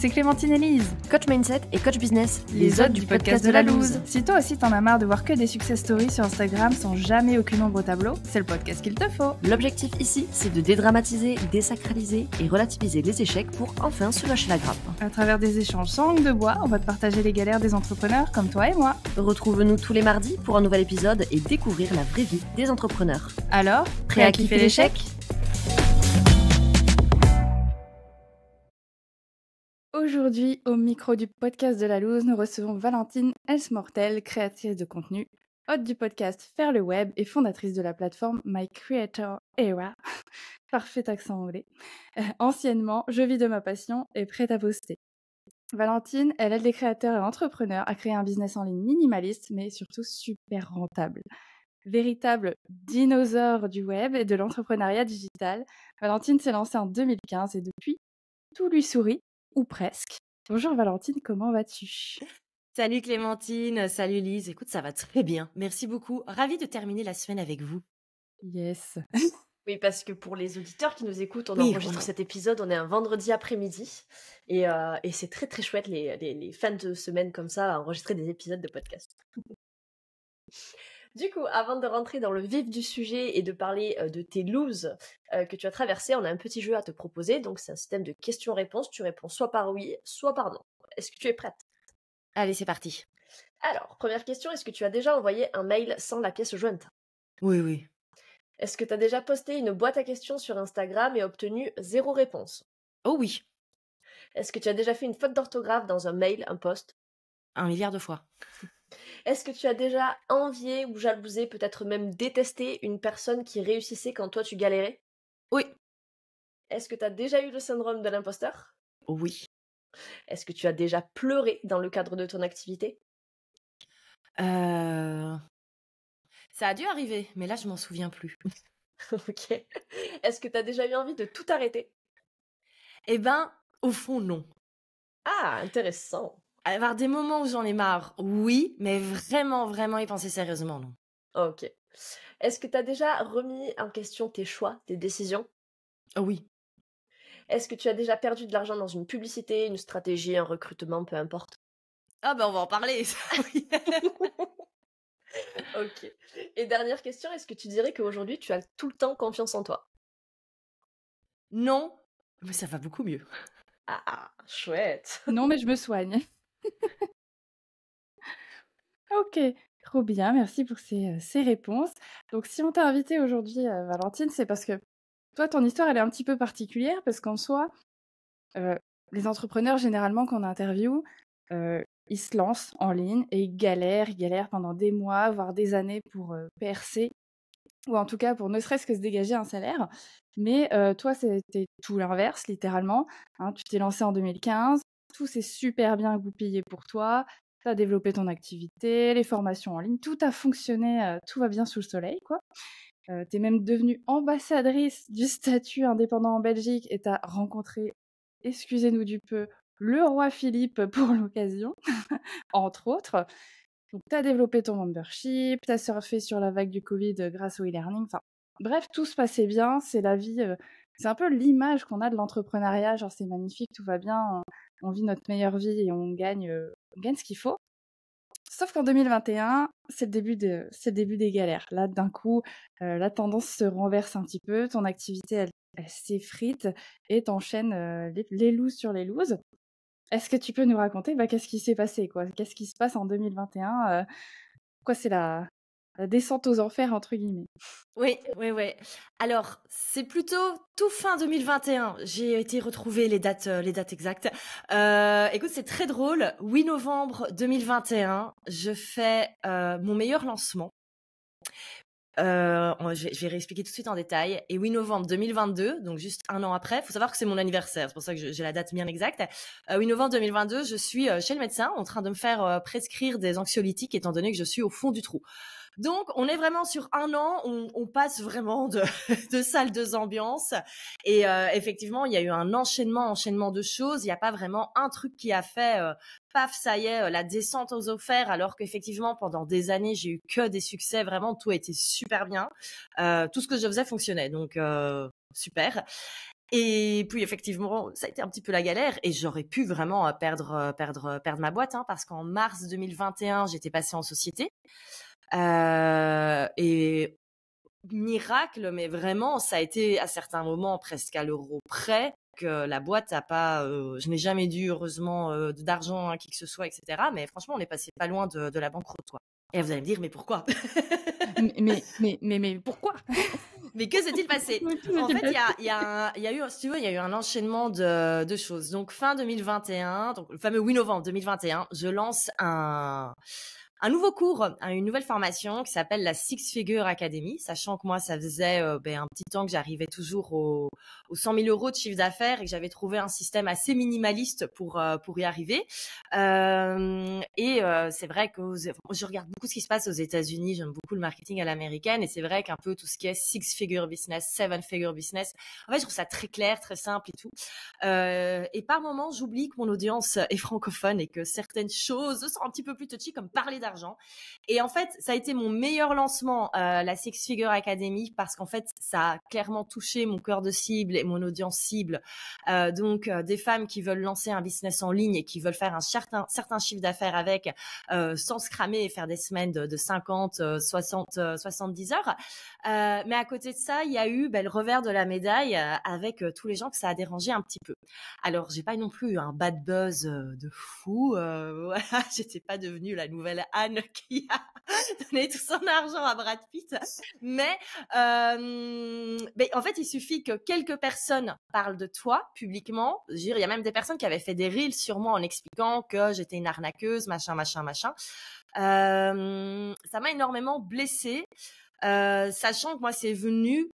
c'est Clémentine et Lise, coach mindset et coach business, les hôtes du podcast de la loose. Si toi aussi t'en as marre de voir que des success stories sur Instagram sans jamais aucune ombre au tableau, c'est le podcast qu'il te faut. L'objectif ici, c'est de dédramatiser, désacraliser et relativiser les échecs pour enfin se lâcher la grappe. À travers des échanges sans langue de bois, on va te partager les galères des entrepreneurs comme toi et moi. Retrouve-nous tous les mardis pour un nouvel épisode et découvrir la vraie vie des entrepreneurs. Alors, prêt à kiffer l'échec ? Aujourd'hui, au micro du podcast de la loose, nous recevons Valentine Elsmortel, créatrice de contenu, hôte du podcast Faire le web et fondatrice de la plateforme My Creator Era. Parfait accent anglais. Anciennement, je vis de ma passion et prête à poster. Valentine, elle aide les créateurs et entrepreneurs à créer un business en ligne minimaliste, mais surtout super rentable. Véritable dinosaure du web et de l'entrepreneuriat digital, Valentine s'est lancée en 2015 et depuis, tout lui sourit, ou presque. Bonjour Valentine, comment vas-tu ? Salut Clémentine, salut Lise, écoute ça va très bien, merci beaucoup, ravie de terminer la semaine avec vous. Yes. Oui, parce que pour les auditeurs qui nous écoutent, on enregistre cet épisode, on est un vendredi après-midi et c'est très très chouette les fins de semaine comme ça à enregistrer des épisodes de podcast. Du coup, avant de rentrer dans le vif du sujet et de parler de tes loses que tu as traversées, on a un petit jeu à te proposer. Donc, c'est un système de questions-réponses. Tu réponds soit par oui, soit par non. Est-ce que tu es prête ? Allez, c'est parti. Alors, première question, est-ce que tu as déjà envoyé un mail sans la pièce jointe ? Oui. Est-ce que tu as déjà posté une boîte à questions sur Instagram et obtenu 0 réponse ? Oh oui. Est-ce que tu as déjà fait une faute d'orthographe dans un mail, un post ? 1 milliard de fois. Est-ce que tu as déjà envié ou jalousé, peut-être même détesté une personne qui réussissait quand toi tu galérais ? Oui. Est-ce que tu as déjà eu le syndrome de l'imposteur ? Oui. Est-ce que tu as déjà pleuré dans le cadre de ton activité ? Ça a dû arriver, mais là je m'en souviens plus. Ok. Est-ce que tu as déjà eu envie de tout arrêter ? Eh ben, au fond non. Ah, intéressant. Avoir des moments où j'en ai marre, oui, mais vraiment y penser sérieusement, non. Ok. Est-ce que tu as déjà remis en question tes choix, tes décisions ? Oh oui. Est-ce que tu as déjà perdu de l'argent dans une publicité, une stratégie, un recrutement, peu importe ? Ah ben on va en parler, ça, oui. Ok. Et dernière question, est-ce que tu dirais qu'aujourd'hui tu as tout le temps confiance en toi ? Non, mais ça va beaucoup mieux. Ah, chouette. Non, mais je me soigne. Ok, trop bien, merci pour ces réponses. Donc si on t'a invité aujourd'hui, Valentine, c'est parce que toi, ton histoire, elle est un petit peu particulière, parce qu'en soi, les entrepreneurs, généralement, qu'on interviewe, ils se lancent en ligne et ils galèrent pendant des mois, voire des années pour percer, ou en tout cas pour ne serait-ce que se dégager un salaire. Mais toi, c'était tout l'inverse, littéralement. Hein, tu t'es lancé en 2015, tout s'est super bien goupillé pour toi, tu as développé ton activité, les formations en ligne, tout a fonctionné, tout va bien sous le soleil, quoi. Tu es même devenue ambassadrice du statut indépendant en Belgique et tu as rencontré, excusez-nous du peu, le roi Philippe pour l'occasion, entre autres. Donc, tu as développé ton membership, tu as surfé sur la vague du Covid grâce au e-learning. Enfin, bref, tout se passait bien. C'est la vie. C'est un peu l'image qu'on a de l'entrepreneuriat. Genre, c'est magnifique, tout va bien, on vit notre meilleure vie et on gagne ce qu'il faut. Sauf qu'en 2021, c'est le début des galères. Là, d'un coup, la tendance se renverse un petit peu. Ton activité, elle s'effrite et t'enchaînes les looses sur les looses. Est-ce que tu peux nous raconter qu'est-ce qui s'est passé, quoi ? Qu'est-ce qui se passe en 2021 Quoi, c'est la descente aux enfers, entre guillemets. Oui. Alors, c'est plutôt tout fin 2021. J'ai été retrouver les dates exactes. Écoute, c'est très drôle. 8 novembre 2021, je fais mon meilleur lancement. Je vais réexpliquer tout de suite en détail. Et 8 novembre 2022, donc juste un an après, il faut savoir que c'est mon anniversaire, c'est pour ça que j'ai la date bien exacte. 8 novembre 2022, je suis chez le médecin en train de me faire prescrire des anxiolytiques étant donné que je suis au fond du trou. Donc, on est vraiment sur un an, on passe vraiment de salles, de ambiances. Et effectivement, il y a eu un enchaînement de choses. Il n'y a pas vraiment un truc qui a fait paf, ça y est, la descente aux enfers, alors qu'effectivement, pendant des années, j'ai eu que des succès. Vraiment, tout a été super bien. Tout ce que je faisais fonctionnait, donc super. Et puis effectivement, ça a été un petit peu la galère et j'aurais pu vraiment perdre ma boîte, hein, parce qu'en mars 2021, j'étais passée en société. Et miracle, mais vraiment, ça a été à certains moments presque à l'euro près que la boîte a pas. Je n'ai jamais dû, heureusement, d'argent à qui que ce soit, etc. Mais franchement, on est passé pas loin de la banqueroute, quoi. Et vous allez me dire, mais pourquoi? Mais pourquoi? Mais que s'est-il passé? En fait, il y a eu, si tu veux, il y a eu un enchaînement de choses. Donc, fin 2021, donc le fameux 8 novembre 2021, je lance un nouveau cours, une nouvelle formation qui s'appelle la Six Figure Academy, sachant que moi, ça faisait un petit temps que j'arrivais toujours aux 100 000 euros de chiffre d'affaires et que j'avais trouvé un système assez minimaliste pour y arriver. C'est vrai que je regarde beaucoup ce qui se passe aux États-Unis, j'aime beaucoup le marketing à l'américaine et c'est vrai qu'un peu tout ce qui est six figure business, seven figure business, en fait, je trouve ça très clair, très simple et tout. Et par moments, j'oublie que mon audience est francophone et que certaines choses sont un petit peu plus touchy, comme parler d'argent. Et en fait, ça a été mon meilleur lancement, la Six Figure Academy, parce qu'en fait, ça a clairement touché mon cœur de cible et mon audience cible. Donc, des femmes qui veulent lancer un business en ligne et qui veulent faire un certain chiffre d'affaires avec, sans se cramer et faire des semaines de 50, 60, 70 heures. Mais à côté de ça, il y a eu le revers de la médaille avec tous les gens que ça a dérangé un petit peu. Alors, j'ai pas non plus eu un bad buzz de fou. Voilà, j'étais pas devenue la nouvelle Anne qui a donné tout son argent à Brad Pitt. Mais en fait, il suffit que quelques personnes parlent de toi publiquement. Je veux dire, il y a même des personnes qui avaient fait des reels sur moi en expliquant que j'étais une arnaqueuse, machin. Ça m'a énormément blessée. Sachant que moi, c'est venu,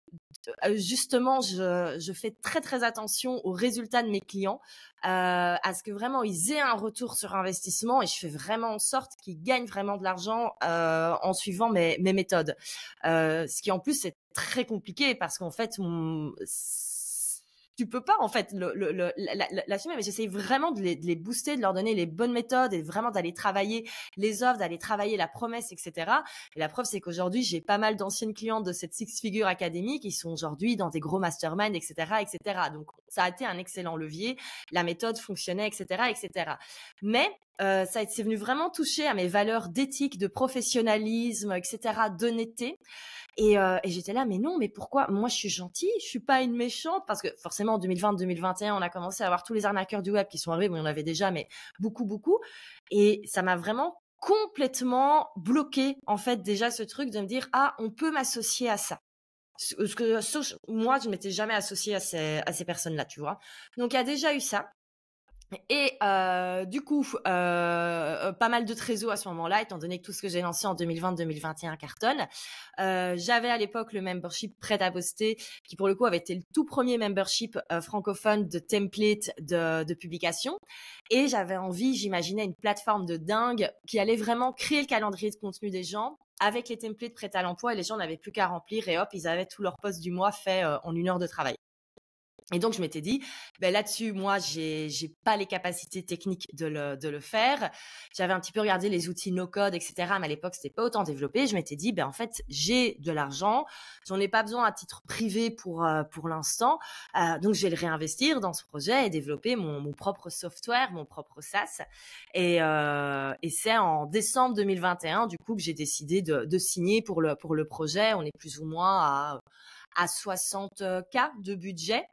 justement, je fais très, très attention aux résultats de mes clients, à ce que vraiment ils aient un retour sur investissement et je fais vraiment en sorte qu'ils gagnent vraiment de l'argent en suivant mes méthodes. Ce qui en plus, c'est très compliqué parce qu'en fait, tu peux pas en fait l'assumer, mais j'essaie vraiment de les booster, de leur donner les bonnes méthodes et vraiment d'aller travailler les offres, d'aller travailler la promesse, etc. Et la preuve, c'est qu'aujourd'hui, j'ai pas mal d'anciennes clientes de cette Six Figure Academy qui sont aujourd'hui dans des gros masterminds, etc., etc. Donc, ça a été un excellent levier. La méthode fonctionnait, etc., etc. Mais c'est venu vraiment toucher à mes valeurs d'éthique, de professionnalisme, etc., d'honnêteté. Et j'étais là, mais non, mais pourquoi? Moi, je suis gentille, je suis pas une méchante, parce que forcément, en 2020-2021, on a commencé à avoir tous les arnaqueurs du web qui sont arrivés, mais on en avait déjà, mais beaucoup. Et ça m'a vraiment complètement bloqué, en fait, déjà ce truc de me dire, ah, on peut m'associer à ça. Moi, je m'étais jamais associée à ces personnes-là, tu vois. Donc, il y a déjà eu ça. Et du coup, pas mal de trésors à ce moment-là, étant donné que tout ce que j'ai lancé en 2020-2021 cartonne. J'avais à l'époque le membership Prêt à poster, qui pour le coup avait été le tout premier membership francophone de template de publication. Et j'avais envie, j'imaginais une plateforme de dingue qui allait vraiment créer le calendrier de contenu des gens avec les templates prêts à l'emploi et les gens n'avaient plus qu'à remplir et hop, ils avaient tout leur poste du mois fait en 1 heure de travail. Et donc, je m'étais dit, là-dessus, moi, j'ai pas les capacités techniques de le faire. J'avais un petit peu regardé les outils no-code, etc. Mais à l'époque, c'était pas autant développé. Je m'étais dit, en fait, j'ai de l'argent. J'en ai pas besoin à titre privé pour l'instant. Donc, je vais le réinvestir dans ce projet et développer mon propre software, mon propre SaaS. Et c'est en décembre 2021, du coup, que j'ai décidé de signer pour le projet. On est plus ou moins à 60K de budget.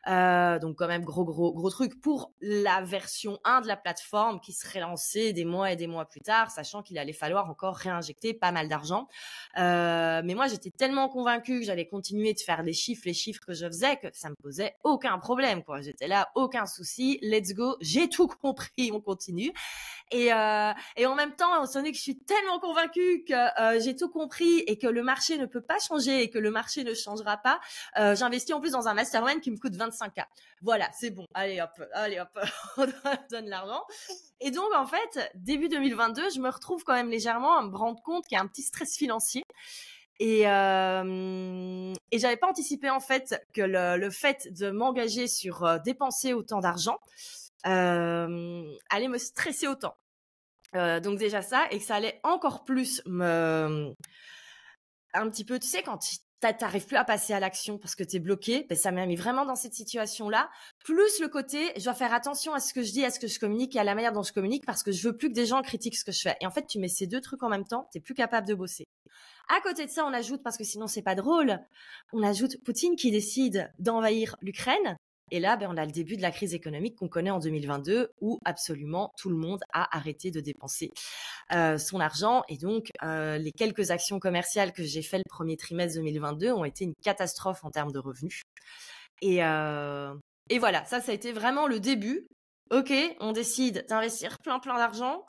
Donc quand même gros truc pour la version 1 de la plateforme qui serait lancée des mois et des mois plus tard, sachant qu'il allait falloir encore réinjecter pas mal d'argent. Mais moi, j'étais tellement convaincue que j'allais continuer de faire les chiffres que je faisais, que ça me posait aucun problème, quoi. J'étais là, aucun souci, let's go, j'ai tout compris, on continue. Et en même temps, on donné que je suis tellement convaincue que j'ai tout compris et que le marché ne peut pas changer et que le marché ne changera pas, j'investis en plus dans un mastermind qui me coûte 25K. Voilà, c'est bon. Allez hop, on donne l'argent. Et donc, en fait, début 2022, je me retrouve quand même légèrement à me rendre compte qu'il y a un petit stress financier. Et j'avais pas anticipé, en fait, que le fait de m'engager sur dépenser autant d'argent allait me stresser autant. Donc déjà ça, et que ça allait encore plus un petit peu, tu sais, quand t'arrives plus à passer à l'action parce que t'es bloqué. Ben, ça m'a mis vraiment dans cette situation-là. Plus le côté, je dois faire attention à ce que je dis, à ce que je communique et à la manière dont je communique parce que je veux plus que des gens critiquent ce que je fais. Et en fait, tu mets ces 2 trucs en même temps, t'es plus capable de bosser. À côté de ça, on ajoute, parce que sinon c'est pas drôle, on ajoute Poutine qui décide d'envahir l'Ukraine. Et là, ben, on a le début de la crise économique qu'on connaît en 2022 où absolument tout le monde a arrêté de dépenser son argent. Et donc, les quelques actions commerciales que j'ai faites le premier trimestre 2022 ont été une catastrophe en termes de revenus. Et voilà, ça a été vraiment le début. Ok, on décide d'investir plein d'argent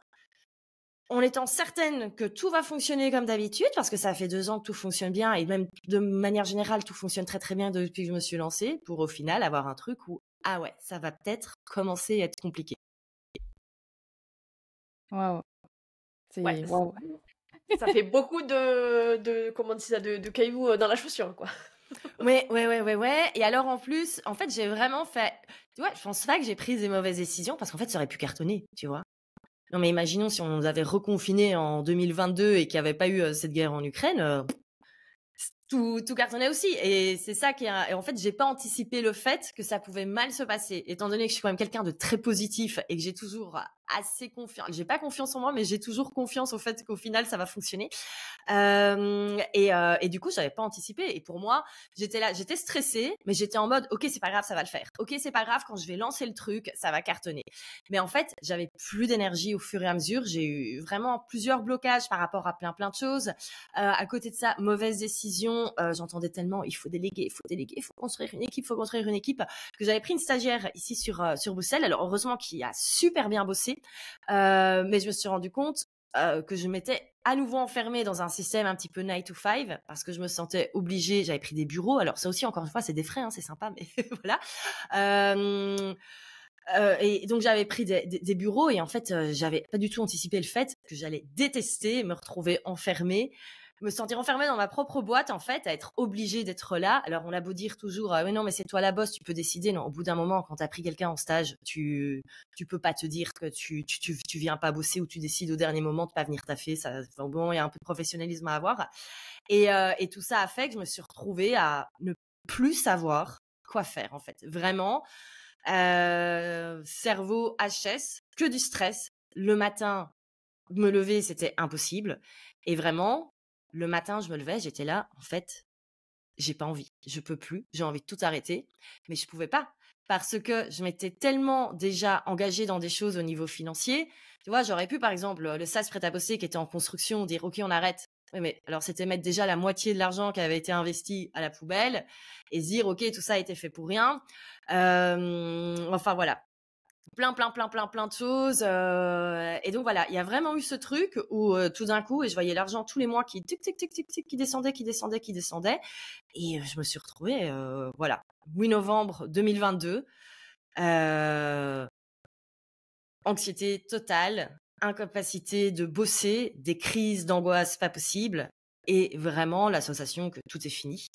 en étant certaine que tout va fonctionner comme d'habitude, parce que ça fait 2 ans que tout fonctionne bien, et même de manière générale, tout fonctionne très très bien depuis que je me suis lancée, pour au final avoir un truc où, ah ouais, ça va peut-être commencer à être compliqué. Waouh, Ouais, c'est waouh. ça fait beaucoup comment on dit ça, de cailloux dans la chaussure, quoi. Ouais. Et alors, en plus, en fait, j'ai vraiment fait, tu vois, je pense pas que j'ai pris des mauvaises décisions, parce qu'en fait, ça aurait pu cartonner, tu vois. Non, mais imaginons si on nous avait reconfinés en 2022 et qu'il n'y avait pas eu cette guerre en Ukraine, tout cartonnait aussi. Et c'est ça qui est... Et en fait, j'ai pas anticipé le fait que ça pouvait mal se passer. Étant donné que je suis quand même quelqu'un de très positif et que j'ai toujours assez confiance. J'ai pas confiance en moi, mais j'ai toujours confiance au fait qu'au final, ça va fonctionner. Et du coup, j'avais pas anticipé. Et pour moi, j'étais là, j'étais stressée, mais j'étais en mode, ok, c'est pas grave, ça va le faire. Ok, c'est pas grave, quand je vais lancer le truc, ça va cartonner. Mais en fait, j'avais plus d'énergie au fur et à mesure. J'ai eu vraiment plusieurs blocages par rapport à plein de choses. À côté de ça, mauvaise décision. J'entendais tellement, il faut déléguer, il faut construire une équipe, que j'avais pris une stagiaire ici sur Bruxelles. Alors heureusement qui a super bien bossé, mais je me suis rendu compte que je m'étais à nouveau enfermée dans un système un petit peu 9 to 5 parce que je me sentais obligée. J'avais pris des bureaux. Alors ça aussi, encore une fois, c'est des frais, hein, c'est sympa, mais voilà. Et donc j'avais pris des bureaux et en fait, j'avais pas du tout anticipé le fait que j'allais détester me retrouver enfermée, me sentir enfermée dans ma propre boîte, en fait, à être obligée d'être là. Alors, on a beau dire toujours, mais non, mais c'est toi la boss, tu peux décider. Non, au bout d'un moment, quand tu as pris quelqu'un en stage, tu peux pas te dire que tu viens pas bosser ou tu décides au dernier moment de pas venir taffer. Ça, enfin, bon, il y a un peu de professionnalisme à avoir. Et tout ça a fait que je me suis retrouvée à ne plus savoir quoi faire, en fait. Vraiment, cerveau HS, que du stress. Le matin, me lever, c'était impossible. Et vraiment, le matin, je me levais, j'étais là, en fait, j'ai pas envie, je peux plus, j'ai envie de tout arrêter, mais je pouvais pas parce que je m'étais tellement déjà engagée dans des choses au niveau financier. Tu vois, j'aurais pu, par exemple, le SaaS prêt-à-bosser qui était en construction, dire, OK, on arrête. Oui, mais alors c'était mettre déjà la moitié de l'argent qui avait été investi à la poubelle et se dire, OK, tout ça a été fait pour rien. Enfin, voilà. Plein de choses. Et donc voilà, il y a vraiment eu ce truc où tout d'un coup, et je voyais l'argent tous les mois qui tic tic tic tic tic qui descendait. Et je me suis retrouvée, voilà, 8 novembre 2022, anxiété totale, incapacité de bosser, des crises d'angoisse pas possibles. Et vraiment la sensation que tout est fini.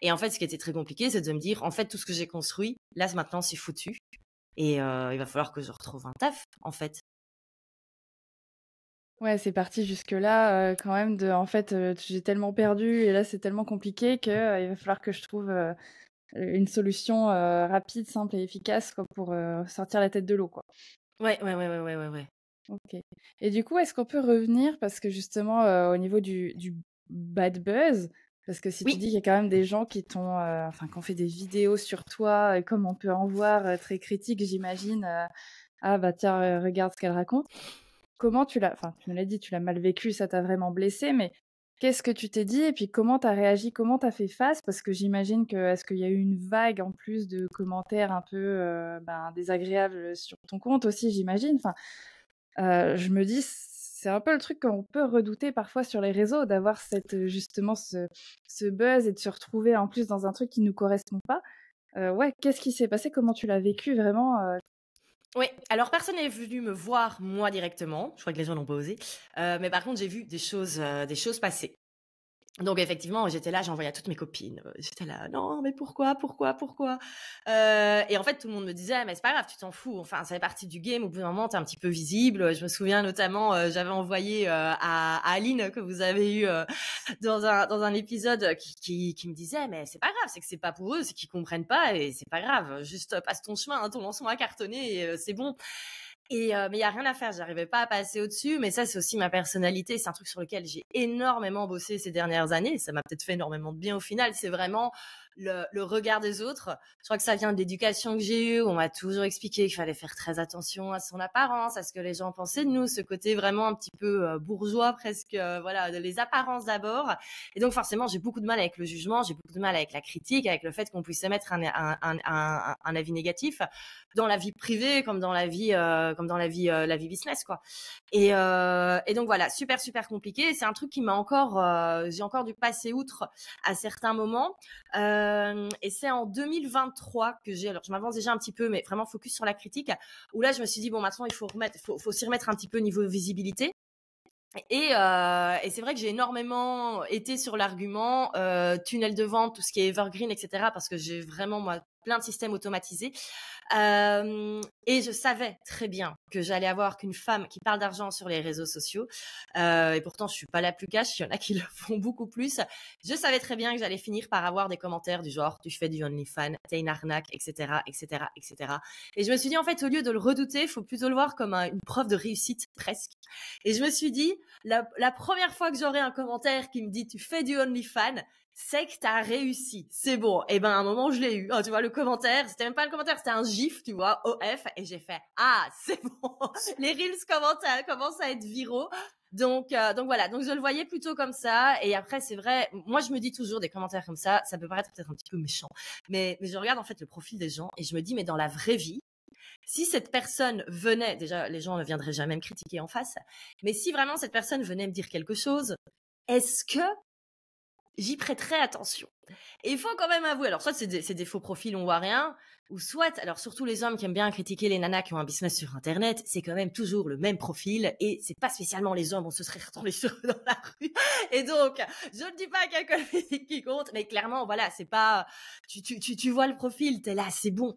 Et en fait, ce qui était très compliqué, c'est de me dire, en fait, tout ce que j'ai construit, là, maintenant, c'est foutu. Et il va falloir que je retrouve un taf, en fait. Ouais, c'est parti jusque-là, quand même de en fait, j'ai tellement perdu et là, c'est tellement compliqué que, il va falloir que je trouve, une solution, rapide, simple et efficace quoi pour, sortir la tête de l'eau, quoi. Ouais. OK. Et du coup, est-ce qu'on peut revenir parce que justement, au niveau du bad buzz, parce que si tu Oui. dis qu'il y a quand même des gens qui t'ont, enfin, qui ont fait des vidéos sur toi, comme on peut en voir, très critiques, j'imagine, «Ah bah tiens, regarde ce qu'elle raconte». Comment tu l'as enfin, tu me l'as dit, tu l'as mal vécu, ça t'a vraiment blessé, mais qu'est-ce que tu t'es dit et puis comment t'as réagi? Comment t'as fait face? Parce que j'imagine que est-ce qu'il y a eu une vague en plus de commentaires un peu, ben, désagréables, sur ton compte aussi, j'imagine? Enfin, je me dis, c'est un peu le truc qu'on peut redouter parfois sur les réseaux, d'avoir cette, justement ce buzz et de se retrouver en plus dans un truc qui nous correspond pas. Ouais, qu'est-ce qui s'est passé? Comment tu l'as vécu vraiment, Oui, alors personne n'est venu me voir moi directement. Je crois que les gens n'ont pas osé. Mais par contre, j'ai vu des choses passer. Donc effectivement, j'étais là, j'envoyais à toutes mes copines. J'étais là: «Non, mais pourquoi? Et en fait, tout le monde me disait: «Mais c'est pas grave, tu t'en fous. Enfin, ça fait partie du game. Au bout d'un moment, tu es un petit peu visible». Je me souviens notamment, j'avais envoyé, à Aline que vous avez eu, dans un épisode, qui me disait: «Mais c'est pas grave, c'est que c'est pas pour eux, c'est qu'ils comprennent pas et c'est pas grave. Juste, passe ton chemin, hein, ton lancement a cartonné et c'est bon». Mais il y a rien à faire, j'arrivais pas à passer au-dessus, mais ça, c'est aussi ma personnalité. C'est un truc sur lequel j'ai énormément bossé ces dernières années. Ça m'a peut-être fait énormément de bien au final. C'est vraiment le regard des autres. Je crois que ça vient de l'éducation que j'ai eue. On m'a toujours expliqué qu'il fallait faire très attention à son apparence, à ce que les gens pensaient de nous, ce côté vraiment un petit peu bourgeois, presque, voilà, les apparences d'abord. Et donc forcément, j'ai beaucoup de mal avec le jugement, j'ai beaucoup de mal avec la critique, avec le fait qu'on puisse émettre un avis négatif dans la vie privée comme dans la vie la vie business, quoi. Et donc voilà, super super compliqué. C'est un truc qui m'a encore j'ai encore dû passer outre à certains moments. Et c'est en 2023 que alors je m'avance déjà un petit peu, mais vraiment focus sur la critique, où là je me suis dit bon, maintenant il faut s'y remettre un petit peu niveau visibilité. Et c'est vrai que j'ai énormément été sur l'argument tunnel de vente, tout ce qui est evergreen, etc. Parce que j'ai vraiment moi plein de systèmes automatisés. Et je savais très bien que j'allais avoir qu'une femme qui parle d'argent sur les réseaux sociaux. Et pourtant, je suis pas la plus cash. Il y en a qui le font beaucoup plus. Je savais très bien que j'allais finir par avoir des commentaires du genre tu fais du OnlyFans, t'es une arnaque, etc., etc., etc. Et je me suis dit en fait, au lieu de le redouter, il faut plutôt le voir comme une preuve de réussite presque. Et je me suis dit la première fois que j'aurai un commentaire qui me dit tu fais du OnlyFans, c'est que t'as réussi, c'est bon. Et ben à un moment je l'ai eu. Oh, tu vois le commentaire, c'était même pas le commentaire, c'était un gif, tu vois, OF, et j'ai fait ah c'est bon. Les reels commencent à être viraux. Donc voilà, donc je le voyais plutôt comme ça. Et après c'est vrai, moi je me dis toujours des commentaires comme ça peut paraître peut-être un petit peu méchant, mais je regarde en fait le profil des gens et je me dis mais dans la vraie vie, si cette personne venait, déjà les gens ne viendraient jamais me critiquer en face, mais si vraiment cette personne venait me dire quelque chose, est-ce que j'y prêterai attention? Et il faut quand même avouer, alors soit c'est des faux profils, on voit rien, ou soit, alors surtout les hommes qui aiment bien critiquer les nanas qui ont un business sur Internet, c'est quand même toujours le même profil, et c'est pas spécialement les hommes, on se serait retourné sur eux dans la rue. Et donc, je ne dis pas qu'il y a que le physique qui compte, mais clairement, voilà, c'est pas, tu vois le profil, t'es là, c'est bon,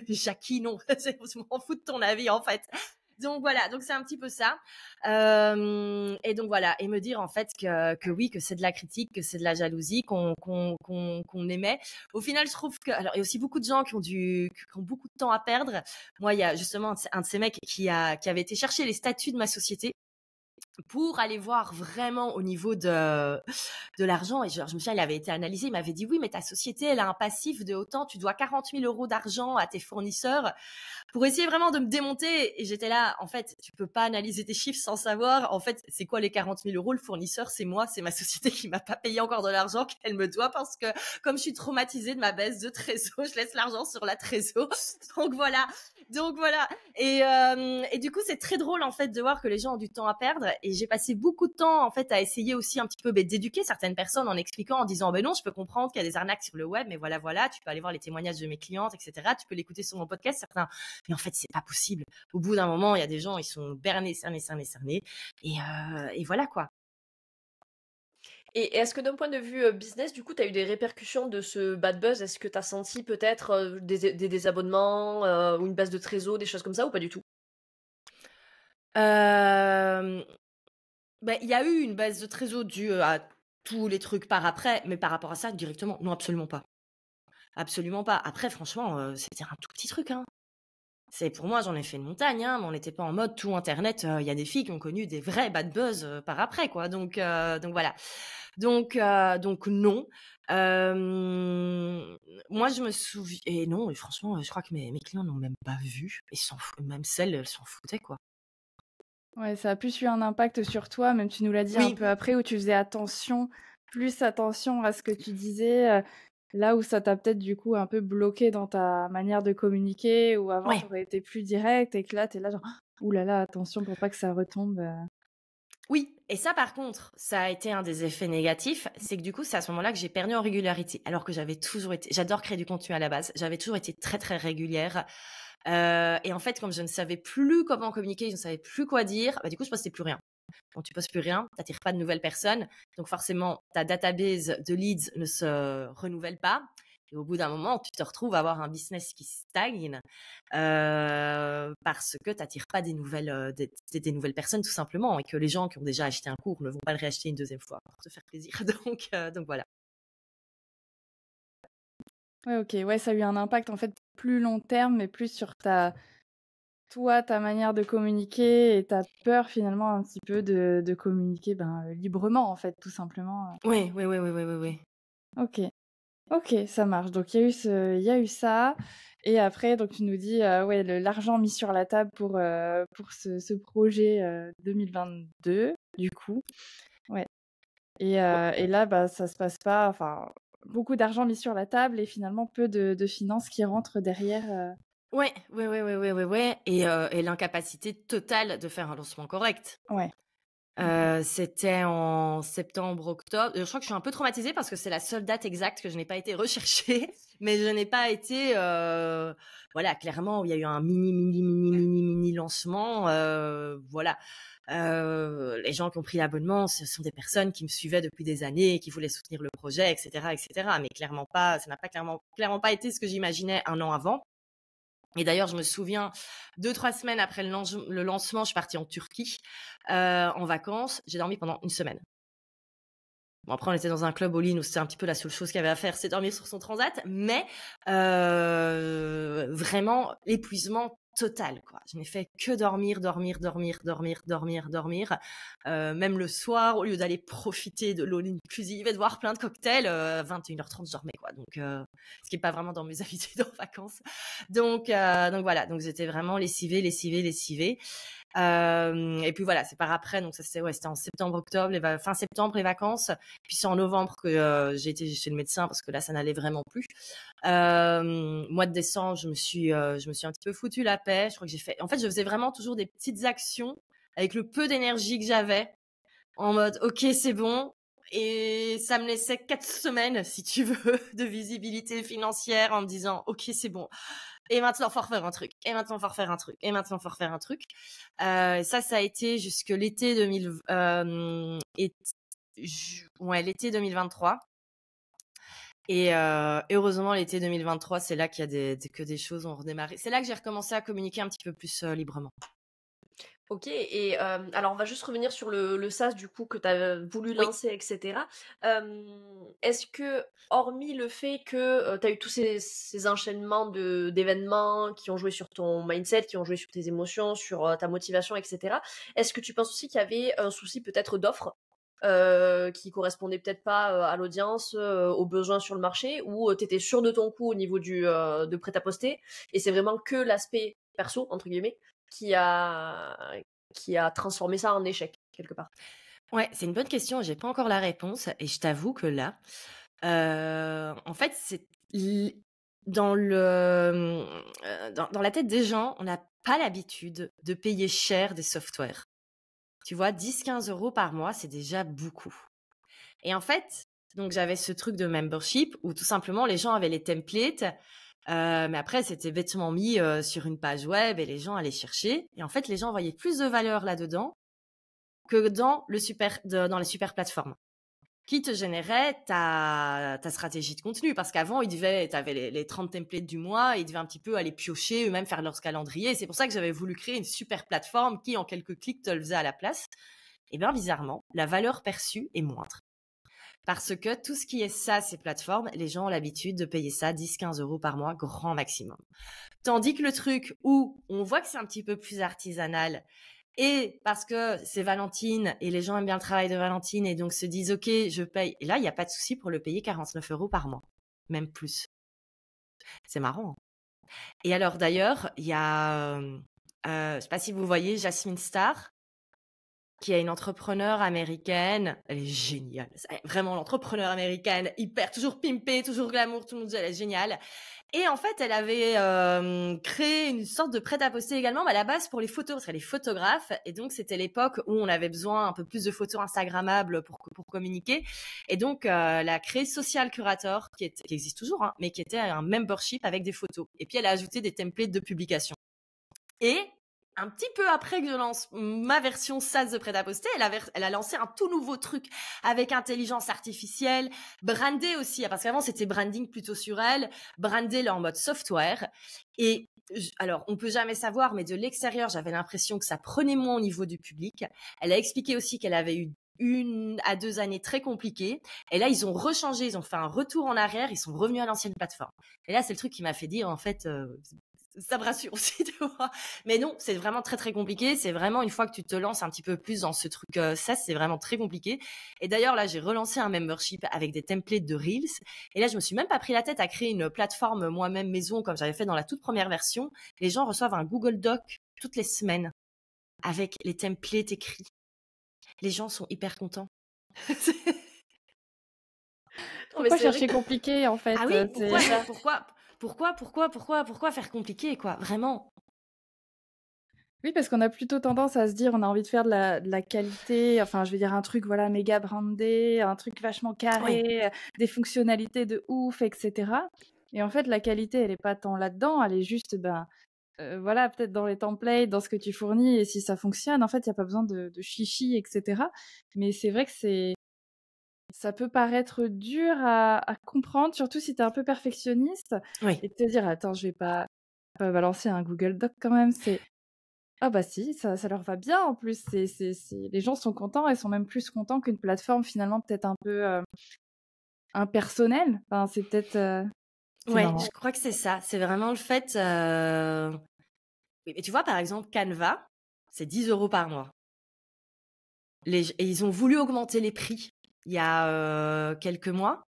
Jackie, non, je m'en fous de ton avis, en fait. Donc voilà, donc c'est un petit peu ça. Et donc voilà, et me dire en fait que oui, que c'est de la critique, que c'est de la jalousie qu'on émet. Au final, je trouve que alors il y a aussi beaucoup de gens qui ont beaucoup de temps à perdre. Moi, il y a justement un de ces mecs qui avait été chercher les statuts de ma société pour aller voir vraiment au niveau de l'argent. Et je me souviens, il avait été analysé, il m'avait dit oui, mais ta société, elle a un passif de autant, tu dois 40 000 € d'argent à tes fournisseurs, pour essayer vraiment de me démonter. Et j'étais là, en fait, tu peux pas analyser tes chiffres sans savoir, en fait, c'est quoi les 40 000 €? Le fournisseur, c'est moi, c'est ma société qui m'a pas payé encore de l'argent qu'elle me doit, parce que comme je suis traumatisée de ma baisse de trésor, je laisse l'argent sur la trésor. Donc voilà. Et du coup, c'est très drôle en fait de voir que les gens ont du temps à perdre. Et j'ai passé beaucoup de temps en fait à essayer aussi un petit peu d'éduquer certaines personnes en expliquant, en disant non, je peux comprendre qu'il y a des arnaques sur le web, mais voilà, tu peux aller voir les témoignages de mes clientes, etc. Tu peux l'écouter sur mon podcast, certains. Mais en fait, c'est pas possible. Au bout d'un moment, il y a des gens, ils sont bernés, cernés. Et voilà quoi. Et est-ce que d'un point de vue business, du coup, tu as eu des répercussions de ce bad buzz? Est-ce que tu as senti peut-être des désabonnements ou une baisse de trésor, des choses comme ça, ou pas du tout? Il y a eu une baisse de trésor due à tous les trucs par après, mais par rapport à ça, directement, non, absolument pas. Absolument pas. Après, franchement, c'était un tout petit truc, hein. Pour moi, j'en ai fait une montagne, hein, mais on n'était pas en mode tout Internet. Il y a des filles qui ont connu des vrais bad buzz par après, quoi. Donc voilà. Donc non. Moi, je me souviens. Et non, et franchement, je crois que mes clients n'ont même pas vu. Même celles, elles s'en foutaient, quoi. Ouais, ça a plus eu un impact sur toi, même tu nous l'as dit un peu après, où tu faisais plus attention à ce que tu disais, là où ça t'a peut-être du coup un peu bloqué dans ta manière de communiquer, où avant tu aurais été plus direct et que là tu es là genre ouh là là, attention pour pas que ça retombe. Oui, et ça par contre, ça a été un des effets négatifs, c'est que du coup, c'est à ce moment-là que j'ai perdu en régularité, alors que j'adore créer du contenu à la base, j'avais toujours été très très régulière. Et en fait, comme je ne savais plus comment communiquer, je ne savais plus quoi dire, du coup, je postais plus rien. Bon, tu postes plus rien, tu n'attires pas de nouvelles personnes. Donc forcément, ta database de leads ne se renouvelle pas. Et au bout d'un moment, tu te retrouves à avoir un business qui stagne parce que tu n'attires pas des nouvelles personnes tout simplement et que les gens qui ont déjà acheté un cours ne vont pas le réacheter une deuxième fois pour te faire plaisir. Donc voilà. Ouais, ok. Ouais, ça a eu un impact en fait plus long terme, mais plus sur ta manière de communiquer et ta peur finalement un petit peu de communiquer librement en fait, tout simplement. Oui, oui, oui, oui, oui, oui, oui. Ok. Ok, ça marche. Donc il y a eu ça. Et après, donc tu nous dis ouais, l'argent mis sur la table pour ce projet 2022, du coup. Ouais. Et là, bah, ça se passe pas. Enfin, beaucoup d'argent mis sur la table et finalement peu de finances qui rentrent derrière. Ouais, ouais, ouais, ouais, ouais, ouais, ouais. Et l'incapacité totale de faire un lancement correct. Ouais. C'était en septembre-octobre. Je crois que je suis un peu traumatisée parce que c'est la seule date exacte que je n'ai pas été recherchée, mais je n'ai pas été, voilà, clairement, où il y a eu un mini lancement. Voilà. Les gens qui ont pris l'abonnement, ce sont des personnes qui me suivaient depuis des années, qui voulaient soutenir le projet, etc., etc. Mais clairement pas, ça n'a pas clairement pas été ce que j'imaginais un an avant. Et d'ailleurs, je me souviens, 2-3 semaines après le lancement, je suis partie en Turquie en vacances. J'ai dormi pendant une semaine. Bon, après, on était dans un club all-in où c'était un petit peu la seule chose qu'il y avait à faire, c'est dormir sur son transat. Mais vraiment, l'épuisement total, quoi. Je n'ai fait que dormir. Même le soir, au lieu d'aller profiter de l'all inclusive et de boire plein de cocktails, 21h30, je dormais, quoi. Donc, ce qui n'est pas vraiment dans mes habitudes en vacances. Donc voilà. Donc, j'étais vraiment lessivée. Et puis voilà, c'est par après, donc ça c'était en septembre-octobre, fin septembre les vacances, puis c'est en novembre que j'ai été chez le médecin parce que là ça n'allait vraiment plus. Mois de décembre, je me suis un petit peu foutu la paix. Je crois que je faisais vraiment toujours des petites actions avec le peu d'énergie que j'avais, en mode ok c'est bon. Et ça me laissait 4 semaines, si tu veux, de visibilité financière en me disant ok c'est bon. Et maintenant, faut refaire un truc. Ça a été jusque l'été l'été 2023. Et heureusement, l'été 2023, c'est là qu'il y a que des choses ont redémarré. C'est là que j'ai recommencé à communiquer un petit peu plus librement. Ok, et alors on va juste revenir sur le SaaS du coup que tu as voulu lancer, etc. Est-ce que, hormis le fait que tu as eu tous ces enchaînements d'événements qui ont joué sur ton mindset, qui ont joué sur tes émotions, sur ta motivation, etc., est-ce que tu penses aussi qu'il y avait un souci peut-être d'offre qui correspondait peut-être pas à l'audience, aux besoins sur le marché, ou tu étais sûr de ton coup au niveau de prêt-à-poster, et c'est vraiment que l'aspect perso, entre guillemets, qui a transformé ça en échec, quelque part? Ouais, c'est une bonne question. J'ai pas encore la réponse. Et je t'avoue que là, en fait, dans la tête des gens, on n'a pas l'habitude de payer cher des softwares. Tu vois, 10-15 euros par mois, c'est déjà beaucoup. Et en fait, donc j'avais ce truc de membership où tout simplement les gens avaient les templates, mais après c'était bêtement mis sur une page web et les gens allaient chercher. Et en fait, les gens voyaient plus de valeur là-dedans que dans les super plateformes qui te généraient ta stratégie de contenu. Parce qu'avant, t'avais les 30 templates du mois, ils devaient un petit peu aller piocher, eux-mêmes faire leur calendrier. C'est pour ça que j'avais voulu créer une super plateforme qui, en quelques clics, te le faisait à la place. Et bien, bizarrement, la valeur perçue est moindre. Parce que tout ce qui est ça, ces plateformes, les gens ont l'habitude de payer ça 10-15 euros par mois, grand maximum. Tandis que le truc où on voit que c'est un petit peu plus artisanal, et parce que c'est Valentine et les gens aiment bien le travail de Valentine et donc se disent ok, je paye. Et là, il n'y a pas de souci pour le payer 49 euros par mois, même plus. C'est marrant. Et alors d'ailleurs, il y a, je sais pas si vous voyez Jasmine Star, qui est une entrepreneure américaine. Elle est géniale. Vraiment, l'entrepreneur américaine, hyper, toujours pimpée, toujours glamour, tout le monde dit elle est géniale. Et en fait, elle avait créé une sorte de prêt-à-poster également, mais à la base pour les photos, parce qu'elle est photographe. Et donc, c'était l'époque où on avait besoin un peu plus de photos instagrammables pour communiquer. Et donc, elle a créé Social Curator, qui existe toujours, hein, mais qui était un membership avec des photos. Et puis, elle a ajouté des templates de publication. Et un petit peu après que je lance ma version SaaS de prêt-à-poster, elle a lancé un tout nouveau truc avec intelligence artificielle, brandé aussi, parce qu'avant c'était branding plutôt sur elle, brandé là en mode software. Et alors, on peut jamais savoir, mais de l'extérieur, j'avais l'impression que ça prenait moins au niveau du public. Elle a expliqué aussi qu'elle avait eu 1 à 2 années très compliquées. Et là, ils ont rechangé, ils ont fait un retour en arrière, ils sont revenus à l'ancienne plateforme. Et là, c'est le truc qui m'a fait dire, en fait, ça me rassure aussi, tu vois. Mais non, c'est vraiment très, très compliqué. C'est vraiment une fois que tu te lances un petit peu plus dans ce truc, ça, c'est vraiment très compliqué. Et d'ailleurs, là, j'ai relancé un membership avec des templates de Reels. Et là, je me suis même pas pris la tête à créer une plateforme moi-même maison comme j'avais fait dans la toute première version. Les gens reçoivent un Google Doc toutes les semaines avec les templates écrits. Les gens sont hyper contents. Non, mais Pourquoi c'est vrai chercher que compliqué en fait? Ah oui, C'est pourquoi faire compliqué, quoi? Vraiment. Oui, parce qu'on a plutôt tendance à se dire, on a envie de faire de la qualité, enfin, je veux dire un truc, voilà, méga brandé, un truc vachement Oui. carré, des fonctionnalités de ouf, et cetera. Et en fait, la qualité, elle est pas tant là-dedans, elle est juste, ben, voilà, peut-être dans les templates, dans ce que tu fournis et si ça fonctionne, en fait, il y a pas besoin de chichi, et cetera. Mais c'est vrai que ça peut paraître dur à comprendre, surtout si tu es un peu perfectionniste Oui. et de te dire: «Attends, je vais pas balancer un Google Doc quand même». Ah bah si, ça leur va bien en plus, c'est les gens sont contents et sont même plus contents qu'une plateforme finalement peut-être un peu, impersonnelle. Enfin, c'est peut-être, c'est Ouais, marrant. je crois que c'est ça. C'est vraiment le fait, mais tu vois, par exemple, Canva, c'est 10 € par mois. Et ils ont voulu augmenter les prix il y a, quelques mois.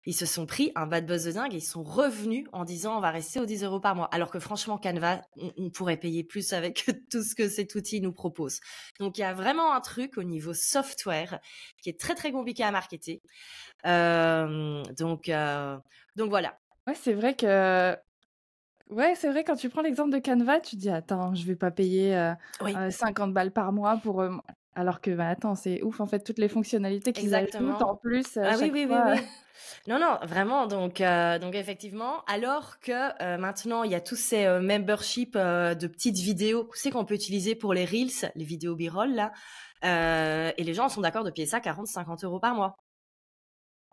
Ils se sont pris un bad buzz de dingue et ils sont revenus en disant: «On va rester aux 10 € par mois». Alors que franchement, Canva, on pourrait payer plus avec tout ce que cet outil nous propose. Donc il y a vraiment un truc au niveau software qui est très, très compliqué à marketer. Donc voilà. Ouais, c'est vrai que ouais, c'est vrai quand tu prends l'exemple de Canva, tu te dis: «Attends, je vais pas payer, Oui, 50 balles par mois pour, alors que, bah, attends, c'est ouf en fait toutes les fonctionnalités qu'ils ajoutent exactement. en plus, à Ah oui, chaque oui, oui, fois. oui. Non, non, vraiment. Donc effectivement, alors que maintenant il y a tous ces memberships de petites vidéos, tu sais qu'on peut utiliser pour les reels, les vidéos b-roll là, et les gens sont d'accord de payer ça 40-50 € par mois.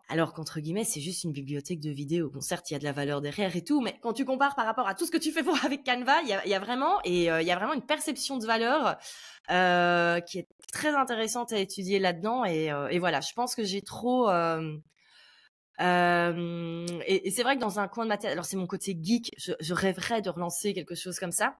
Alors qu'entre guillemets, c'est juste une bibliothèque de vidéos. Bon, certes, il y a de la valeur derrière et tout, mais quand tu compares par rapport à tout ce que tu fais pour avec Canva, il y a vraiment il y a vraiment une perception de valeur qui est très intéressante à étudier là-dedans. Et voilà, je pense que j'ai trop et c'est vrai que dans un coin de ma tête, alors c'est mon côté geek, je rêverais de relancer quelque chose comme ça.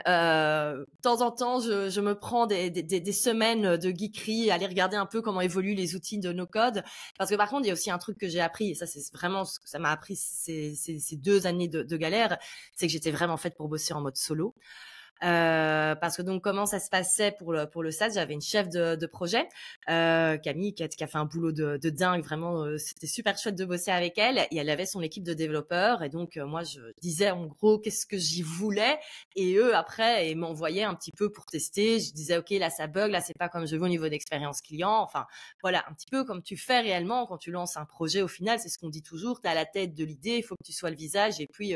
De temps en temps, je me prends des semaines de geekerie, aller regarder un peu comment évoluent les outils de no code. Parce que par contre, il y a aussi un truc que j'ai appris, et ça c'est vraiment ce que ça m'a appris ces 2 années de galère, c'est que j'étais vraiment faite pour bosser en mode solo. Parce que donc comment ça se passait pour le SaaS, j'avais une chef de projet, Camille, qui a fait un boulot de dingue, vraiment, c'était super chouette de bosser avec elle. Et elle avait son équipe de développeurs, et donc moi je disais en gros qu'est-ce que j'y voulais, et eux après ils m'envoyaient un petit peu pour tester. Je disais ok, là ça bug, là c'est pas comme je veux au niveau d'expérience client. Enfin voilà, un petit peu comme tu fais réellement quand tu lances un projet. Au final, c'est ce qu'on dit toujours, tu as la tête de l'idée, il faut que tu sois le visage, et puis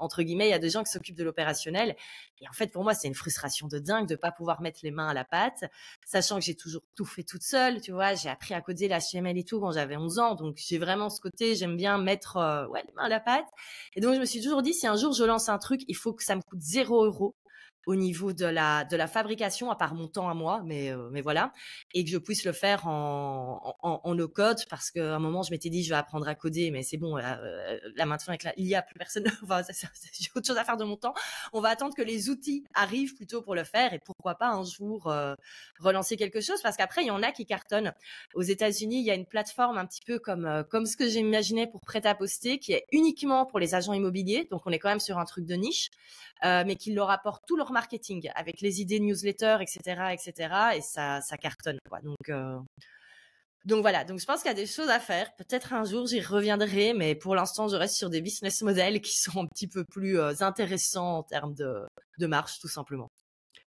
entre guillemets il y a des gens qui s'occupent de l'opérationnel. Et en fait, pour moi, c'est une frustration de dingue de pas pouvoir mettre les mains à la pâte, sachant que j'ai toujours tout fait toute seule, tu vois. J'ai appris à coder l'HTML et tout quand j'avais 11 ans, donc j'ai vraiment ce côté, j'aime bien mettre les mains à la pâte. Et donc, je me suis toujours dit, si un jour je lance un truc, il faut que ça me coûte 0 € au niveau de la fabrication, à part mon temps à moi, mais voilà, et que je puisse le faire en no code, parce qu'à un moment je m'étais dit je vais apprendre à coder, mais c'est bon, là maintenant avec l'IA, plus personne, enfin, j'ai autre chose à faire de mon temps. On va attendre que les outils arrivent plutôt pour le faire, et pourquoi pas un jour relancer quelque chose, parce qu'après il y en a qui cartonnent. Aux États-Unis, il y a une plateforme un petit peu comme ce que j'imaginais pour prêt-à-poster, qui est uniquement pour les agents immobiliers, donc on est quand même sur un truc de niche, mais qui leur apporte tout leur marketing avec les idées newsletter, etc., etc., et ça cartonne, quoi. Donc voilà, donc je pense qu'il y a des choses à faire. Peut-être un jour j'y reviendrai, mais pour l'instant je reste sur des business models qui sont un petit peu plus intéressants en termes de marge, tout simplement.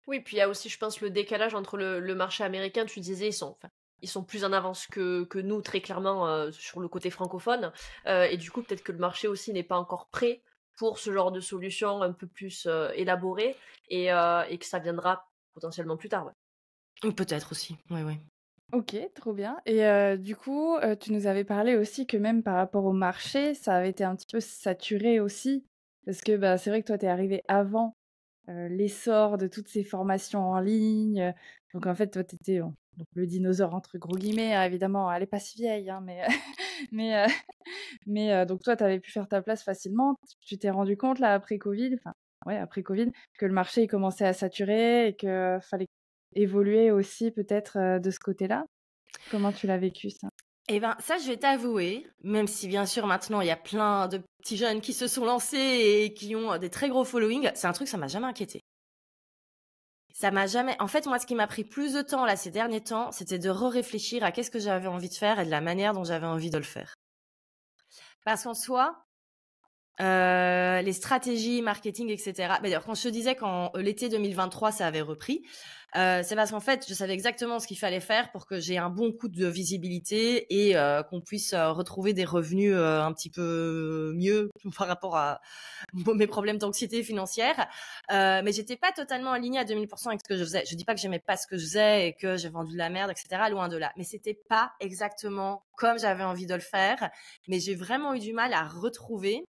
Oui, puis il y a aussi, je pense, le décalage entre le marché américain. Tu disais, ils sont plus en avance que nous, très clairement, sur le côté francophone. Et du coup, peut-être que le marché aussi n'est pas encore prêt pour ce genre de solution un peu plus élaborée et que ça viendra potentiellement plus tard. Ouais. Ou peut-être aussi, oui, oui. Ok, trop bien. Et du coup, tu nous avais parlé aussi que même par rapport au marché, ça avait été un petit peu saturé aussi. Parce que bah, c'est vrai que toi, tu es arrivé avant l'essor de toutes ces formations en ligne. Donc en fait, toi, tu étais le dinosaure entre gros guillemets, hein, évidemment, elle n'est pas si vieille, hein, mais, mais, donc toi, tu avais pu faire ta place facilement. Tu t'es rendu compte là, après Covid, enfin, ouais, après Covid, que le marché il commençait à saturer et qu'il fallait évoluer aussi peut-être de ce côté-là. Comment tu l'as vécu ça? Eh ben, ça, je vais t'avouer, même si bien sûr maintenant il y a plein de petits jeunes qui se sont lancés et qui ont des très gros followings, c'est un truc, ça m'a jamais inquiété. Ça m'a jamais. En fait, moi, ce qui m'a pris plus de temps là ces derniers temps, c'était de réfléchir à qu'est-ce que j'avais envie de faire et de la manière dont j'avais envie de le faire. Parce qu'en soi, les stratégies marketing, etc. Mais d'ailleurs, quand je te disais qu'en l'été 2023, ça avait repris, c'est parce qu'en fait, je savais exactement ce qu'il fallait faire pour que j'ai un bon coup de visibilité et qu'on puisse retrouver des revenus un petit peu mieux par rapport à mes problèmes d'anxiété financière. Mais j'étais pas totalement alignée à 2000% avec ce que je faisais. Je dis pas que j'aimais pas ce que je faisais et que j'ai vendu de la merde, etc. Loin de là. Mais c'était pas exactement comme j'avais envie de le faire. Mais j'ai vraiment eu du mal à retrouver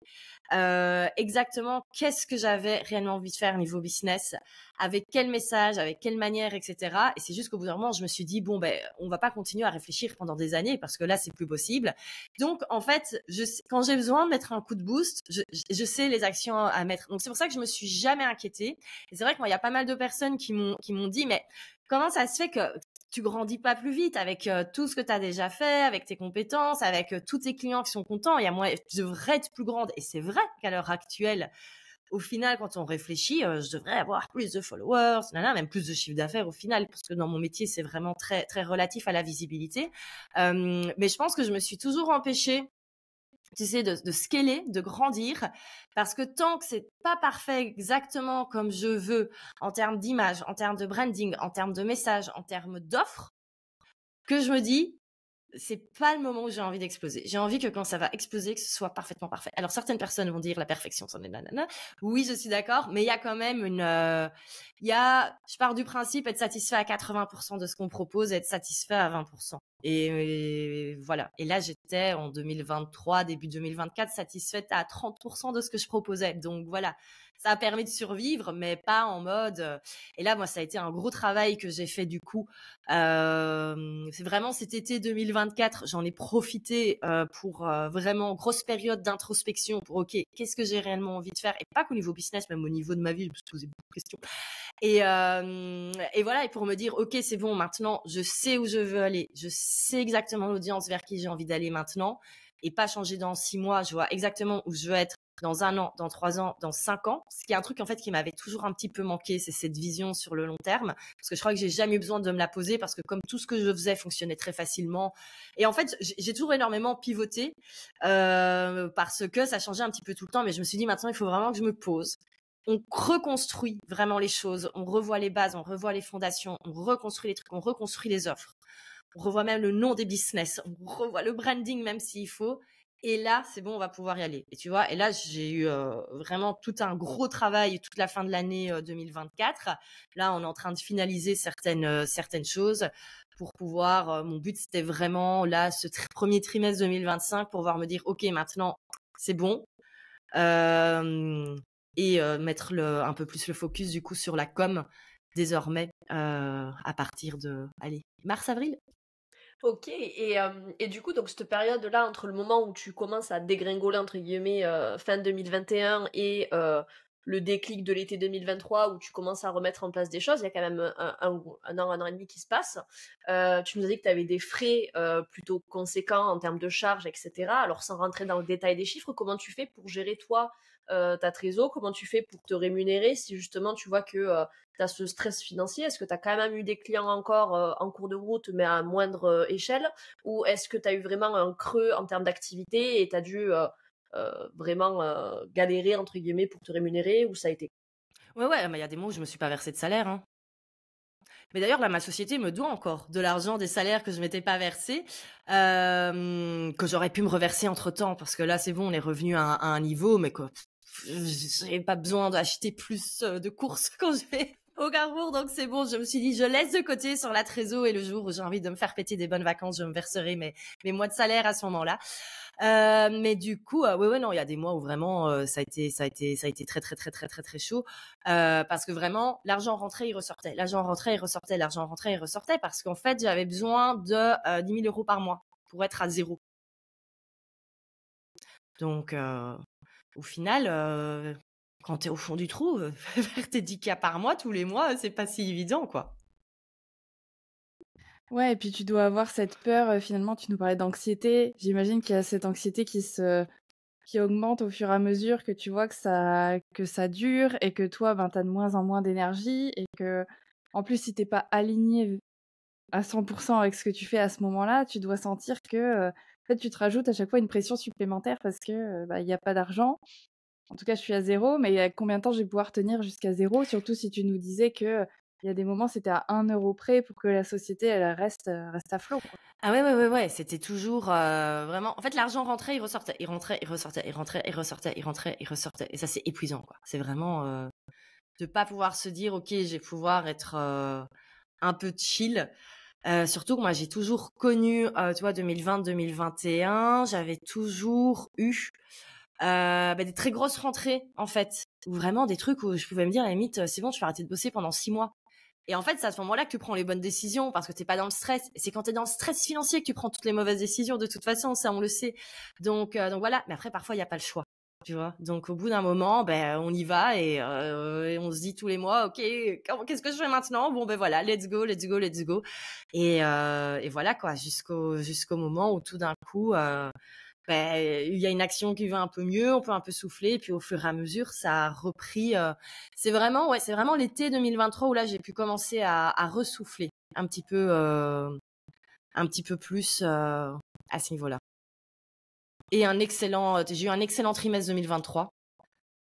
exactement qu'est-ce que j'avais réellement envie de faire niveau business, avec quel message, avec quelle manière, etc. Et c'est juste qu'au bout d'un moment, je me suis dit, bon, ben, on va pas continuer à réfléchir pendant des années parce que là, c'est plus possible. Donc, en fait, quand j'ai besoin de mettre un coup de boost, je sais les actions à mettre. Donc, c'est pour ça que je me suis jamais inquiétée. Et c'est vrai que moi, il y a pas mal de personnes qui m'ont dit, mais comment ça se fait que tu grandis pas plus vite avec tout ce que tu as déjà fait, avec tes compétences, avec tous tes clients qui sont contents. Il y a moi, je devrais être plus grande. Et c'est vrai qu'à l'heure actuelle, au final, quand on réfléchit, je devrais avoir plus de followers, même plus de chiffre d'affaires au final, parce que dans mon métier, c'est vraiment très, très relatif à la visibilité. Mais je pense que je me suis toujours empêchée, tu sais, de scaler, de grandir, parce que tant que c'est pas parfait exactement comme je veux, en termes d'image, en termes de branding, en termes de message, en termes d'offres, que je me dis, c'est pas le moment où j'ai envie d'exploser. J'ai envie que quand ça va exploser, que ce soit parfaitement parfait. Alors, certaines personnes vont dire la perfection, c'en est nanana. Oui, je suis d'accord, mais il y a quand même je pars du principe être satisfait à 80% de ce qu'on propose et être satisfait à 20%. Et voilà. Et là, j'étais en 2023, début 2024, satisfaite à 30% de ce que je proposais. Donc voilà. Ça a permis de survivre, mais pas en mode. Et là, moi, ça a été un gros travail que j'ai fait du coup. C'est vraiment cet été 2024, j'en ai profité pour vraiment grosse période d'introspection pour ok, qu'est-ce que j'ai réellement envie de faire et pas qu'au niveau business, même au niveau de ma vie, je me suis posé beaucoup de questions. Et voilà, et pour me dire ok, c'est bon, maintenant, je sais où je veux aller, je sais exactement l'audience vers qui j'ai envie d'aller maintenant et pas changer dans 6 mois. Je vois exactement où je veux être dans 1 an, dans 3 ans, dans 5 ans. Ce qui est un truc en fait qui m'avait toujours un petit peu manqué, c'est cette vision sur le long terme. Parce que je crois que j'ai jamais eu besoin de me la poser parce que comme tout ce que je faisais fonctionnait très facilement. Et en fait, j'ai toujours énormément pivoté parce que ça changeait un petit peu tout le temps. Mais je me suis dit maintenant, il faut vraiment que je me pose. On reconstruit vraiment les choses. On revoit les bases, on revoit les fondations, on reconstruit les trucs, on reconstruit les offres. On revoit même le nom des business, on revoit le branding même s'il faut. Et là, c'est bon, on va pouvoir y aller. Et tu vois, et là, j'ai eu vraiment tout un gros travail toute la fin de l'année 2024. Là, on est en train de finaliser certaines choses pour pouvoir. Mon but, c'était vraiment là, ce premier trimestre 2025, pour pouvoir me dire, ok, maintenant, c'est bon. Et mettre un peu plus le focus du coup sur la com désormais à partir de, mars-avril. Ok, et du coup, donc cette période-là, entre le moment où tu commences à dégringoler, entre guillemets, fin 2021 et le déclic de l'été 2023, où tu commences à remettre en place des choses, il y a quand même un an et demi qui se passe. Tu nous as dit que tu avais des frais plutôt conséquents en termes de charges, etc. Alors, sans rentrer dans le détail des chiffres, comment tu fais pour gérer, toi, ta trésor? Comment tu fais pour te rémunérer si justement tu vois que tu as ce stress financier? Est-ce que tu as quand même eu des clients encore en cours de route mais à moindre échelle, ou est-ce que tu as eu vraiment un creux en termes d'activité et tu as dû vraiment galérer entre guillemets pour te rémunérer, ou ça a été? Ouais, mais il y a des mois où je me suis pas versé de salaire, hein. Mais d'ailleurs, là, ma société me doit encore de l'argent des salaires que je m'étais pas versé, que j'aurais pu me reverser entre temps, parce que là, c'est bon, on est revenu à un niveau, mais quoi, j'ai pas besoin d'acheter plus de courses quand je vais au Carrefour, donc c'est bon. Je me suis dit, je laisse de côté sur la trésor et le jour où j'ai envie de me faire péter des bonnes vacances, je me verserai mes mois de salaire à ce moment-là. Mais du coup, ouais, non, il y a des mois où vraiment ça a été très très très très très très chaud parce que vraiment l'argent rentrait, il ressortait, l'argent rentrait, il ressortait, l'argent rentrait, il ressortait parce qu'en fait j'avais besoin de 10 000 euros par mois pour être à zéro. Donc au final, quand t'es au fond du trou, faire tes 10 K par mois tous les mois, c'est pas si évident, quoi. Ouais, et puis tu dois avoir cette peur, finalement, tu nous parlais d'anxiété. J'imagine qu'il y a cette anxiété qui augmente au fur et à mesure que tu vois que ça dure et que toi, ben, tu as de moins en moins d'énergie et que, en plus, si t'es pas aligné à 100% avec ce que tu fais à ce moment-là, tu dois sentir que, en fait, tu te rajoutes à chaque fois une pression supplémentaire parce que, bah, il y a pas d'argent. En tout cas, je suis à zéro, mais combien de temps je vais pouvoir tenir jusqu'à zéro? Surtout si tu nous disais que il y a des moments, c'était à 1 € près pour que la société, elle reste à flot, quoi. Ah ouais, c'était toujours vraiment. En fait, l'argent rentrait, il ressortait, il rentrait, il ressortait, il rentrait, il ressortait, il rentrait, il ressortait. Et ça, c'est épuisant, quoi. C'est vraiment de pas pouvoir se dire, ok, je vais pouvoir être un peu chill. Surtout que moi, j'ai toujours connu, tu vois, 2020-2021, j'avais toujours eu des très grosses rentrées, en fait. Ou vraiment des trucs où je pouvais me dire, à la limite, c'est bon, je vais arrêter de bosser pendant 6 mois. Et en fait, c'est à ce moment-là que tu prends les bonnes décisions parce que t'es pas dans le stress. Et c'est quand t'es dans le stress financier que tu prends toutes les mauvaises décisions. De toute façon, ça, on le sait. Donc voilà. Mais après, parfois, il y a pas le choix. Tu vois. Donc, au bout d'un moment, on y va et on se dit tous les mois, ok, qu'est-ce que je fais maintenant? Bon, voilà, let's go, let's go, let's go. Et voilà, quoi, jusqu'au moment où tout d'un coup, il y a une action qui va un peu mieux, on peut un peu souffler, et puis au fur et à mesure, ça a repris. C'est vraiment l'été 2023 où là, j'ai pu commencer à ressouffler un petit peu plus à ce niveau-là. Et j'ai eu un excellent trimestre 2023,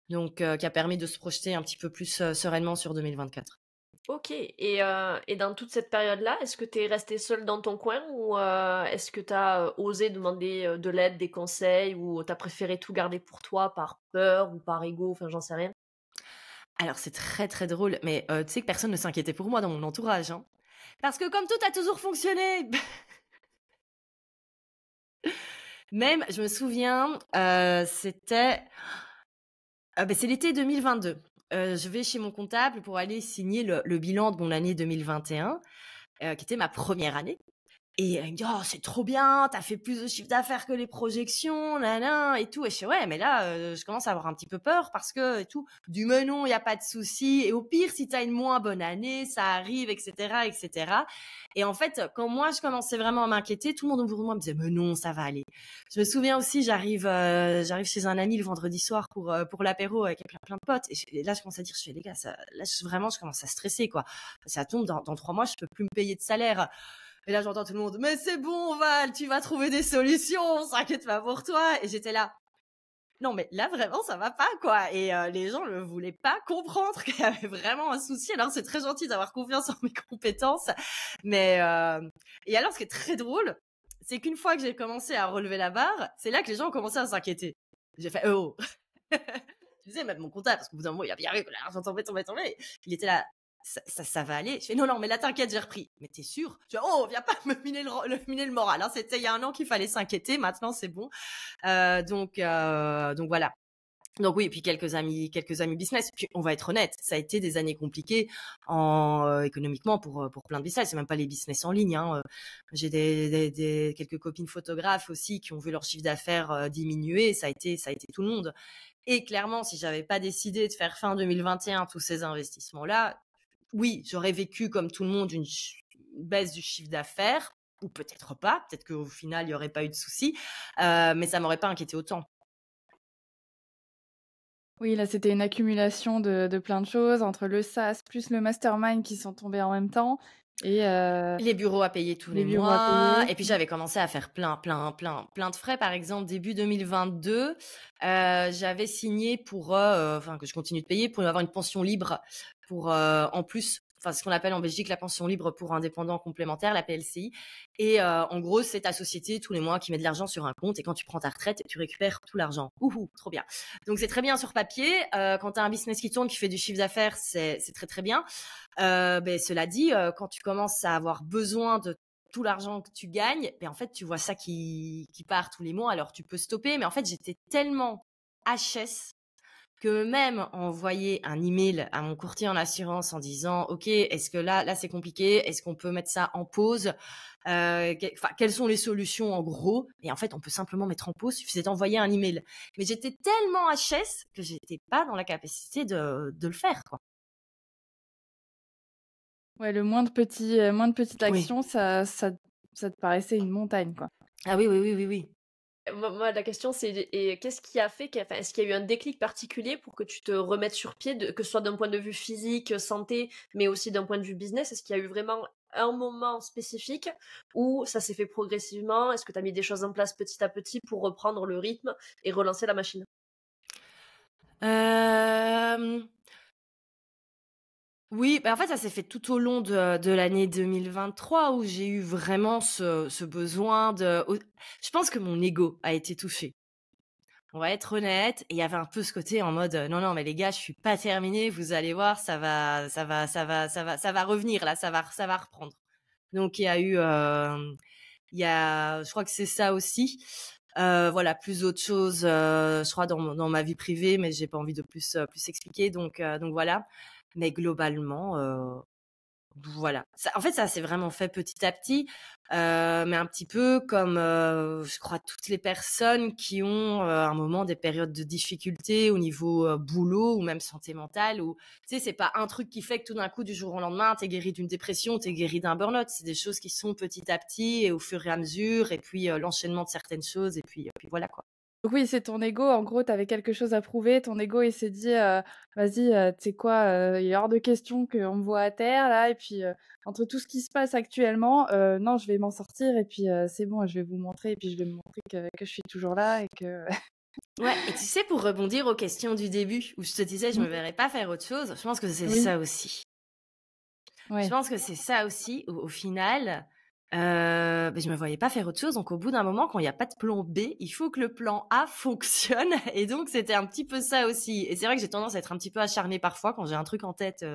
donc qui a permis de se projeter un petit peu plus sereinement sur 2024. Ok, et dans toute cette période-là, est-ce que tu es resté seul dans ton coin ou est-ce que tu as osé demander de l'aide, des conseils ou tu as préféré tout garder pour toi par peur ou par ego, enfin j'en sais rien? Alors c'est très très drôle, mais tu sais que personne ne s'inquiétait pour moi dans mon entourage, hein. Parce que comme tout a toujours fonctionné. Même, je me souviens, c'est l'été 2022. Je vais chez mon comptable pour aller signer le bilan de mon année 2021, qui était ma première année. Et il me dit: «Oh, c'est trop bien, t'as fait plus de chiffre d'affaires que les projections, nin et tout». Et je fais: «Ouais, mais là, je commence à avoir un petit peu peur parce que et tout». Il dit: «Mais non, il y a pas de souci et au pire, si t'as une moins bonne année, ça arrive et cetera et cetera». Et en fait, quand moi, je commençais vraiment à m'inquiéter, tout le monde autour de moi me disait: «Mais non, ça va aller». Je me souviens aussi, j'arrive chez un ami le vendredi soir pour l'apéro avec plein de potes et là, je commence à dire, je fais: «Les gars, ça là, je commence à stresser, quoi. Ça tombe dans 3 mois, je peux plus me payer de salaire». Et là, j'entends tout le monde: «Mais c'est bon, Val, tu vas trouver des solutions, on s'inquiète pas pour toi». Et j'étais là: «Non, mais là, vraiment, ça va pas, quoi». Et les gens ne voulaient pas comprendre qu'il y avait vraiment un souci. Alors, c'est très gentil d'avoir confiance en mes compétences. Mais et alors, ce qui est très drôle, c'est qu'une fois que j'ai commencé à relever la barre, c'est là que les gens ont commencé à s'inquiéter. J'ai fait: «Oh!» Je disais même mon comptable, parce qu'au bout d'un moment, il a bien vu que l'argent tombait. Il était là: ça va aller. Je fais: non, mais là, t'inquiète, j'ai repris. Mais t'es sûr? Je fais: oh, viens pas me miner le moral, hein. C'était il y a 1 an qu'il fallait s'inquiéter. Maintenant, c'est bon. Donc voilà. Donc oui, et puis quelques amis business. Puis on va être honnête, ça a été des années compliquées économiquement pour plein de business. C'est même pas les business en ligne, hein. J'ai quelques copines photographes aussi qui ont vu leur chiffre d'affaires diminuer. Ça a été tout le monde. Et clairement, si j'avais pas décidé de faire fin 2021 tous ces investissements-là, oui, j'aurais vécu comme tout le monde une baisse du chiffre d'affaires, ou peut-être pas. Peut-être qu'au final, il y aurait pas eu de souci, mais ça m'aurait pas inquiété autant. Oui, là, c'était une accumulation de plein de choses entre le SaaS plus le mastermind qui sont tombés en même temps et Les bureaux à payer tous les bureaux à mois. payer. Et puis j'avais commencé à faire plein de frais. Par exemple, début 2022, j'avais signé pour, que je continue de payer pour avoir une pension libre pour en plus ce qu'on appelle en Belgique la pension libre pour indépendants complémentaires, la PLCI. Et en gros, c'est ta société tous les mois qui met de l'argent sur un compte et quand tu prends ta retraite, tu récupères tout l'argent. Ouhou, trop bien. Donc c'est très bien sur papier. Quand tu as un business qui tourne, qui fait du chiffre d'affaires, c'est très très bien. Cela dit, quand tu commences à avoir besoin de tout l'argent que tu gagnes, en fait, tu vois ça qui part tous les mois, alors tu peux stopper. Mais en fait, j'étais tellement HS que même envoyer un email à mon courtier en assurance en disant OK, est-ce que là c'est compliqué, est-ce qu'on peut mettre ça en pause, quelles sont les solutions en gros, et en fait on peut simplement mettre en pause, il suffisait d'envoyer un email. Mais j'étais tellement HS que j'étais pas dans la capacité de le faire, quoi. Ouais, le moindre petite Oui. action, ça te paraissait une montagne, quoi. Ah oui, oui, oui, oui, oui. Moi, la question, c'est et qu'est-ce qui a fait est-ce qu'il y a eu un déclic particulier pour que tu te remettes sur pied, que ce soit d'un point de vue physique, santé, mais aussi d'un point de vue business? Est-ce qu'il y a eu vraiment un moment spécifique où ça s'est fait progressivement? Est-ce que tu as mis des choses en place petit à petit pour reprendre le rythme et relancer la machine? Oui, en fait, ça s'est fait tout au long de l'année 2023 où j'ai eu vraiment ce besoin je pense que mon ego a été touché. On va être honnête, et il y avait un peu ce côté en mode non, non, mais les gars, je suis pas terminée, vous allez voir, ça va revenir là, ça va reprendre. Donc il y a eu, je crois que c'est ça aussi. Voilà, plus autre chose, je crois dans ma vie privée, mais j'ai pas envie de plus expliquer. Donc voilà. Mais globalement, voilà. En fait, ça s'est vraiment fait petit à petit, mais un petit peu comme, je crois, toutes les personnes qui ont un moment des périodes de difficulté au niveau boulot ou même santé mentale. Ou tu sais, c'est pas un truc qui fait que tout d'un coup, du jour au lendemain, t'es guéri d'une dépression, t'es guéri d'un burn-out. C'est des choses qui sont petit à petit et au fur et à mesure, et puis l'enchaînement de certaines choses, et puis voilà, quoi. Donc oui, c'est ton ego, en gros, tu avais quelque chose à prouver, ton ego, il s'est dit, «Vas-y, tu sais quoi, il est hors de question qu'on me voit à terre là et puis, entre tout ce qui se passe actuellement, non, je vais m'en sortir et puis, c'est bon, je vais vous montrer et puis je vais me montrer que je suis toujours là et que» Ouais, et tu sais, pour rebondir aux questions du début, où je te disais je me verrais pas faire autre chose, je pense que c'est Oui, ça aussi. Je ouais. pense que c'est ça aussi, au final, je me voyais pas faire autre chose. Donc au bout d'un moment, quand il y a pas de plan B, il faut que le plan A fonctionne, et donc c'était un petit peu ça aussi. Et c'est vrai que j'ai tendance à être un petit peu acharnée parfois quand j'ai un truc en tête,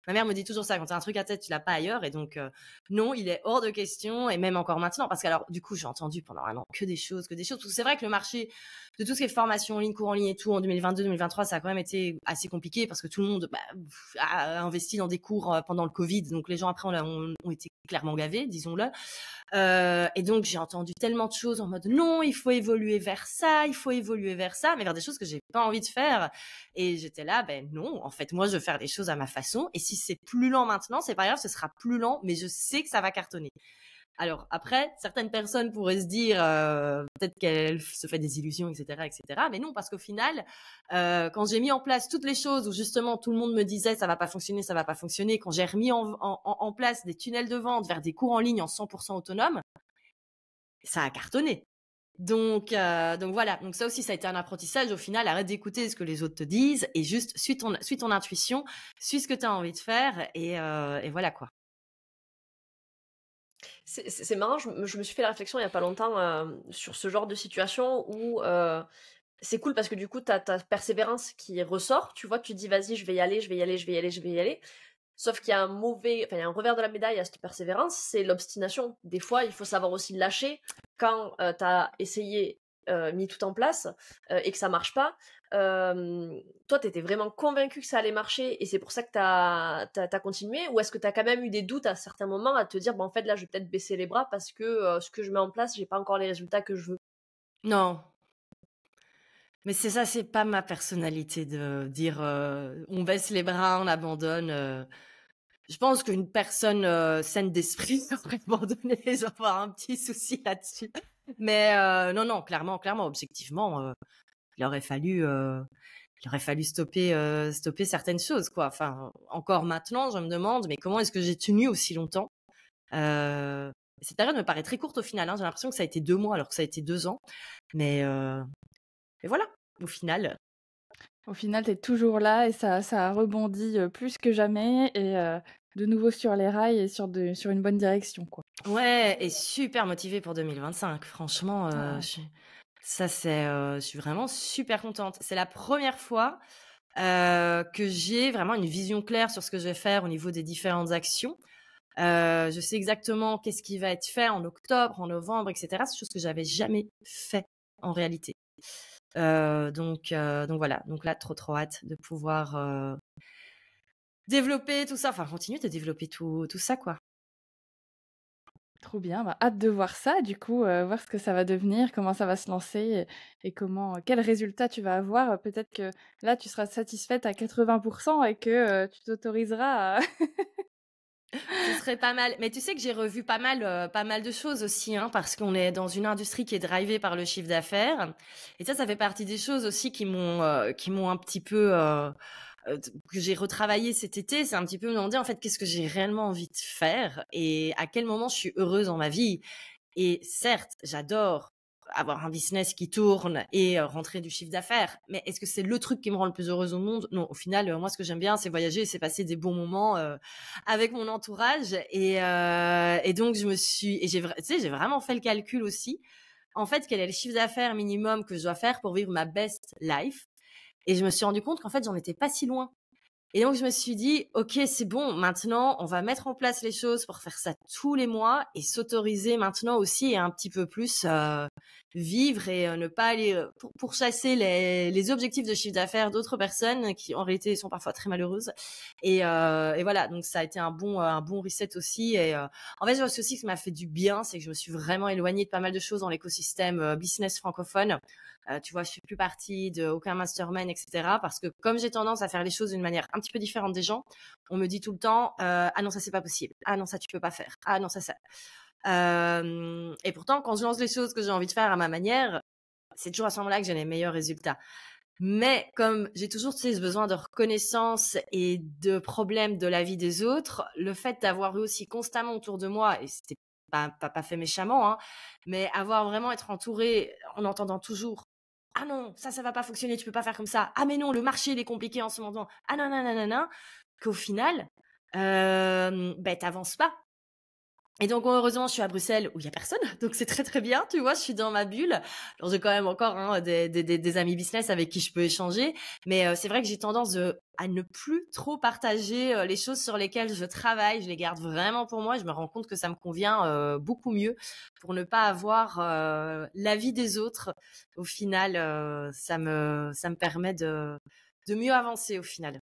ma mère me dit toujours ça: «Quand tu as un truc à tête, tu l'as pas ailleurs», et donc non, il est hors de question, et même encore maintenant, parce qu'alors du coup, j'ai entendu pendant un an que des choses, parce que c'est vrai que le marché de tout ce qui est formation en ligne, cours en ligne et tout, en 2022-2023, ça a quand même été assez compliqué parce que tout le monde a investi dans des cours pendant le Covid. Donc les gens après ont été clairement gavés, disons-le. Et donc j'ai entendu tellement de choses en mode non, il faut évoluer vers ça, mais vers des choses que j'ai pas envie de faire. Et j'étais là, non, en fait, moi je veux faire les choses à ma façon. Et si c'est plus lent maintenant, c'est pas grave, ce sera plus lent, mais je sais que ça va cartonner. Alors après, certaines personnes pourraient se dire peut-être qu'elle se fait des illusions, etc., etc. Mais non, parce qu'au final, quand j'ai mis en place toutes les choses où justement tout le monde me disait ça va pas fonctionner, quand j'ai remis en place des tunnels de vente vers des cours en ligne en 100% autonome, ça a cartonné. Donc voilà. Donc ça aussi, ça a été un apprentissage. Au final, arrête d'écouter ce que les autres te disent et juste suis ton intuition, suis ce que tu as envie de faire, et voilà, quoi. C'est marrant, je me suis fait la réflexion il y a pas longtemps, sur ce genre de situation où, c'est cool parce que du coup, tu as ta persévérance qui ressort, tu vois? Tu te dis: «Vas-y, je vais y aller, je vais y aller, je vais y aller, je vais y aller». Sauf qu'il y a il y a un revers de la médaille à cette persévérance, c'est l'obstination. Des fois, il faut savoir aussi lâcher quand, tu as essayé, mis tout en place, et que ça marche pas. Toi, tu étais vraiment convaincu que ça allait marcher et c'est pour ça que tu as continué? Ou est-ce que tu as quand même eu des doutes à certains moments à te dire: «Bah, en fait, là, je vais peut-être baisser les bras parce que, ce que je mets en place, j'ai pas encore les résultats que je veux»? Non. Mais c'est ça, c'est pas ma personnalité de dire on baisse les bras, on abandonne. Je pense qu'une personne saine d'esprit aurait abandonné sans avoir un petit souci là-dessus. Mais non, non, clairement, objectivement, il aurait fallu stopper certaines choses, quoi. Enfin, encore maintenant, je me demande, mais comment est-ce que j'ai tenu aussi longtemps? Cette période me paraît très courte au final, hein. J'ai l'impression que ça a été 2 mois alors que ça a été 2 ans. Mais voilà, au final. Au final, tu es toujours là et ça a rebondi, plus que jamais et de nouveau sur les rails et sur une bonne direction, quoi. Ouais, et super motivée pour 2025. Franchement, Ah, je suis vraiment super contente. C'est la première fois que j'ai vraiment une vision claire sur ce que je vais faire au niveau des différentes actions. Je sais exactement qu'est-ce qui va être fait en octobre, en novembre, etc. C'est chose que j'avais jamais fait en réalité. Donc voilà. Donc là, trop hâte de pouvoir développer tout ça. Enfin, continuer de développer tout ça, quoi. trop bien, bah, hâte de voir ça du coup, voir ce que ça va devenir, comment ça va se lancer et comment quels résultats tu vas avoir. Peut-être que là, tu seras satisfaite à 80 et que, tu t'autoriseras à Ce serait pas mal. Mais tu sais que j'ai revu pas mal de choses aussi, hein, parce qu'on est dans une industrie qui est drivée par le chiffre d'affaires. Et ça fait partie des choses aussi qui m'ont un petit peu, que j'ai retravaillé cet été. C'est un petit peu me demander, en fait, qu'est-ce que j'ai réellement envie de faire et à quel moment je suis heureuse dans ma vie. Et certes, j'adore avoir un business qui tourne et rentrer du chiffre d'affaires. Mais est-ce que c'est le truc qui me rend le plus heureuse au monde? Non, au final, moi, ce que j'aime bien, c'est voyager, c'est passer des bons moments avec mon entourage. Et donc, tu sais, j'ai vraiment fait le calcul aussi. En fait, quel est le chiffre d'affaires minimum que je dois faire pour vivre ma best life? Et je me suis rendu compte qu'en fait, j'en étais pas si loin. Et donc, je me suis dit, OK, c'est bon, maintenant, on va mettre en place les choses pour faire ça tous les mois et s'autoriser maintenant aussi à un petit peu plus vivre et ne pas aller pourchasser les objectifs de chiffre d'affaires d'autres personnes qui, en réalité, sont parfois très malheureuses. Et voilà, donc ça a été un bon reset aussi. Et en fait, je pense aussi que ça m'a fait du bien, c'est que je me suis vraiment éloignée de pas mal de choses dans l'écosystème business francophone. Tu vois, je suis plus partie de aucun mastermind, etc. Parce que comme j'ai tendance à faire les choses d'une manière un petit peu différente des gens, on me dit tout le temps ah non, ça c'est pas possible, ah non, ça tu peux pas faire, ah non, ça. Et pourtant, quand je lance les choses que j'ai envie de faire à ma manière, c'est toujours à ce moment-là que j'ai les meilleurs résultats. Mais comme j'ai toujours, tu sais, ce besoin de reconnaissance et de problèmes de la vie des autres, le fait d'avoir eu aussi constamment autour de moi, et c'était pas fait méchamment, hein, mais avoir vraiment être entourée en entendant toujours ah non, ça va pas fonctionner, tu peux pas faire comme ça. Ah mais non, le marché il est compliqué en ce moment. Ah non, non, non, non, non. Qu'au final, t'avances pas. Et donc, heureusement, je suis à Bruxelles où il y a personne. Donc, c'est très, très bien. Tu vois, je suis dans ma bulle. Alors, j'ai quand même encore des amis business avec qui je peux échanger. Mais c'est vrai que j'ai tendance à ne plus trop partager les choses sur lesquelles je travaille. Je les garde vraiment pour moi. Je me rends compte que ça me convient beaucoup mieux pour ne pas avoir l'avis des autres. Au final, ça me permet de mieux avancer au final.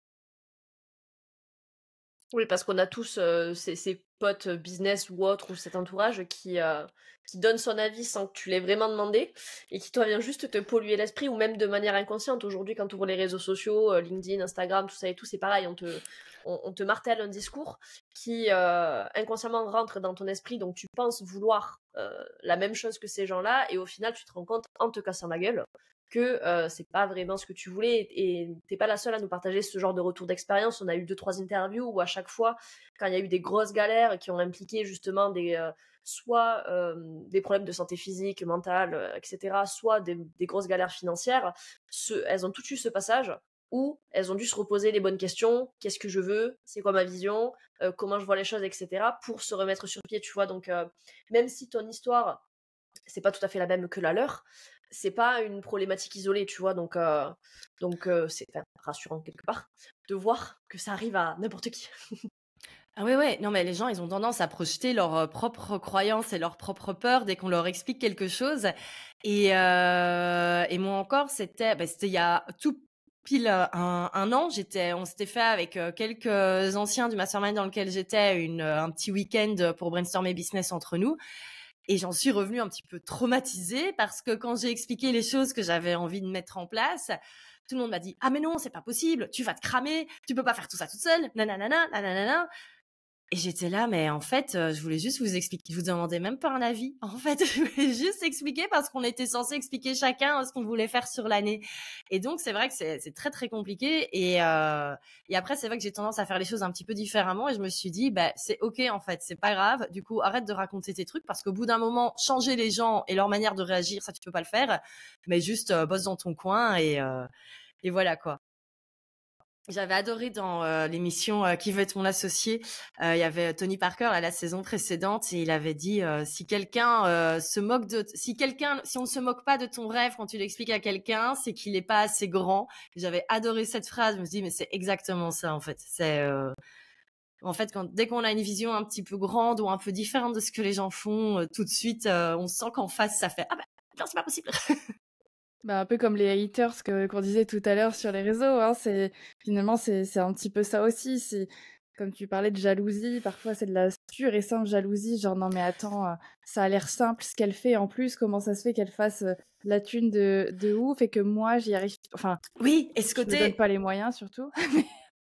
Oui, parce qu'on a tous ces potes business ou autres, ou cet entourage qui donne son avis sans que tu l'aies vraiment demandé, et qui toi vient juste te polluer l'esprit, ou même de manière inconsciente. Aujourd'hui, quand tu ouvres les réseaux sociaux, LinkedIn, Instagram, tout ça et tout, c'est pareil, on te martèle un discours qui inconsciemment rentre dans ton esprit, donc tu penses vouloir la même chose que ces gens-là, et au final, tu te rends compte, en te cassant la gueule, que c'est pas vraiment ce que tu voulais, et t'es pas la seule à nous partager ce genre de retour d'expérience. On a eu 2-3 interviews où à chaque fois, quand il y a eu des grosses galères qui ont impliqué justement soit des problèmes de santé physique, mentale, etc., soit des grosses galères financières, elles ont toutes eu ce passage où elles ont dû se reposer les bonnes questions. Qu'est-ce que je veux? C'est quoi ma vision? Comment je vois les choses, etc., pour se remettre sur pied, tu vois. Donc même si ton histoire, c'est pas tout à fait la même que la leur, c'est pas une problématique isolée, tu vois. Donc c'est rassurant quelque part de voir que ça arrive à n'importe qui. Ah ouais, non mais les gens, ils ont tendance à projeter leurs propres croyances et leurs propres peurs dès qu'on leur explique quelque chose. Et moi encore, c'était il y a tout pile un an, on s'était fait avec quelques anciens du mastermind dans lequel j'étais un petit week-end pour brainstormer business entre nous. Et j'en suis revenue un petit peu traumatisée parce que quand j'ai expliqué les choses que j'avais envie de mettre en place, tout le monde m'a dit « Ah mais non, c'est pas possible, tu vas te cramer, tu peux pas faire tout ça toute seule, nanana, nanana. » Et j'étais là, mais en fait, je voulais juste vous expliquer, je vous demandais même pas un avis. En fait, je voulais juste expliquer parce qu'on était censé expliquer chacun ce qu'on voulait faire sur l'année. Et donc, c'est vrai que c'est très, très compliqué. Et après, c'est vrai que j'ai tendance à faire les choses un petit peu différemment. Et je me suis dit, c'est OK, en fait, c'est pas grave. Du coup, arrête de raconter tes trucs parce qu'au bout d'un moment, changer les gens et leur manière de réagir, ça, tu peux pas le faire. Mais juste bosse dans ton coin et voilà, quoi. J'avais adoré dans l'émission Qui veut être mon associé. Il y avait Tony Parker la saison précédente et il avait dit si quelqu'un se moque si on ne se moque pas de ton rêve quand tu l'expliques à quelqu'un, c'est qu'il n'est pas assez grand. Et j'avais adoré cette phrase. Je me suis dit mais c'est exactement ça en fait. C'est en fait dès qu'on a une vision un petit peu grande ou un peu différente de ce que les gens font, tout de suite on sent qu'en face ça fait ah bah non c'est pas possible. Bah, un peu comme les haters qu'on disait tout à l'heure sur les réseaux, hein, finalement c'est un petit peu ça aussi. Comme tu parlais de jalousie, parfois c'est de la pure et simple jalousie, genre non mais attends, ça a l'air simple ce qu'elle fait en plus, comment ça se fait qu'elle fasse la thune de ouf et que moi j'y arrive, enfin, Oui, et ce je me donne côté pas les moyens surtout.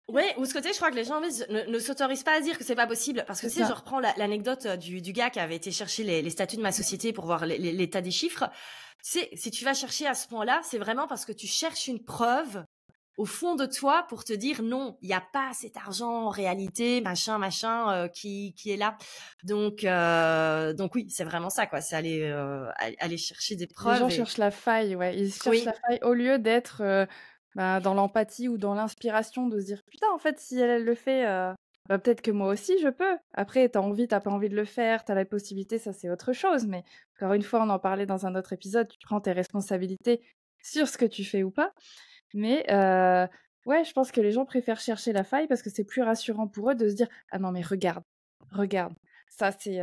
ouais, ou ce côté, je crois que les gens ne s'autorisent pas à dire que c'est pas possible. Parce que C'est tu sais, je ça. reprends l'anecdote du gars qui avait été chercher les statuts de ma société pour voir l'état des chiffres. Tu sais, si tu vas chercher à ce point-là, c'est vraiment parce que tu cherches une preuve au fond de toi pour te dire non, il n'y a pas cet argent en réalité, machin, qui est là. Donc oui, c'est vraiment ça, quoi. C'est aller chercher des Les preuves gens et cherchent la faille, ouais, ils cherchent oui, la faille au lieu d'être dans l'empathie ou dans l'inspiration, de se dire putain, en fait, si elle le fait, bah, peut-être que moi aussi je peux. Après, t'as pas envie de le faire, t'as la possibilité, ça c'est autre chose. Mais encore une fois, on en parlait dans un autre épisode, tu prends tes responsabilités sur ce que tu fais ou pas. Mais ouais, je pense que les gens préfèrent chercher la faille parce que c'est plus rassurant pour eux de se dire ah non mais regarde, regarde. Ça c'est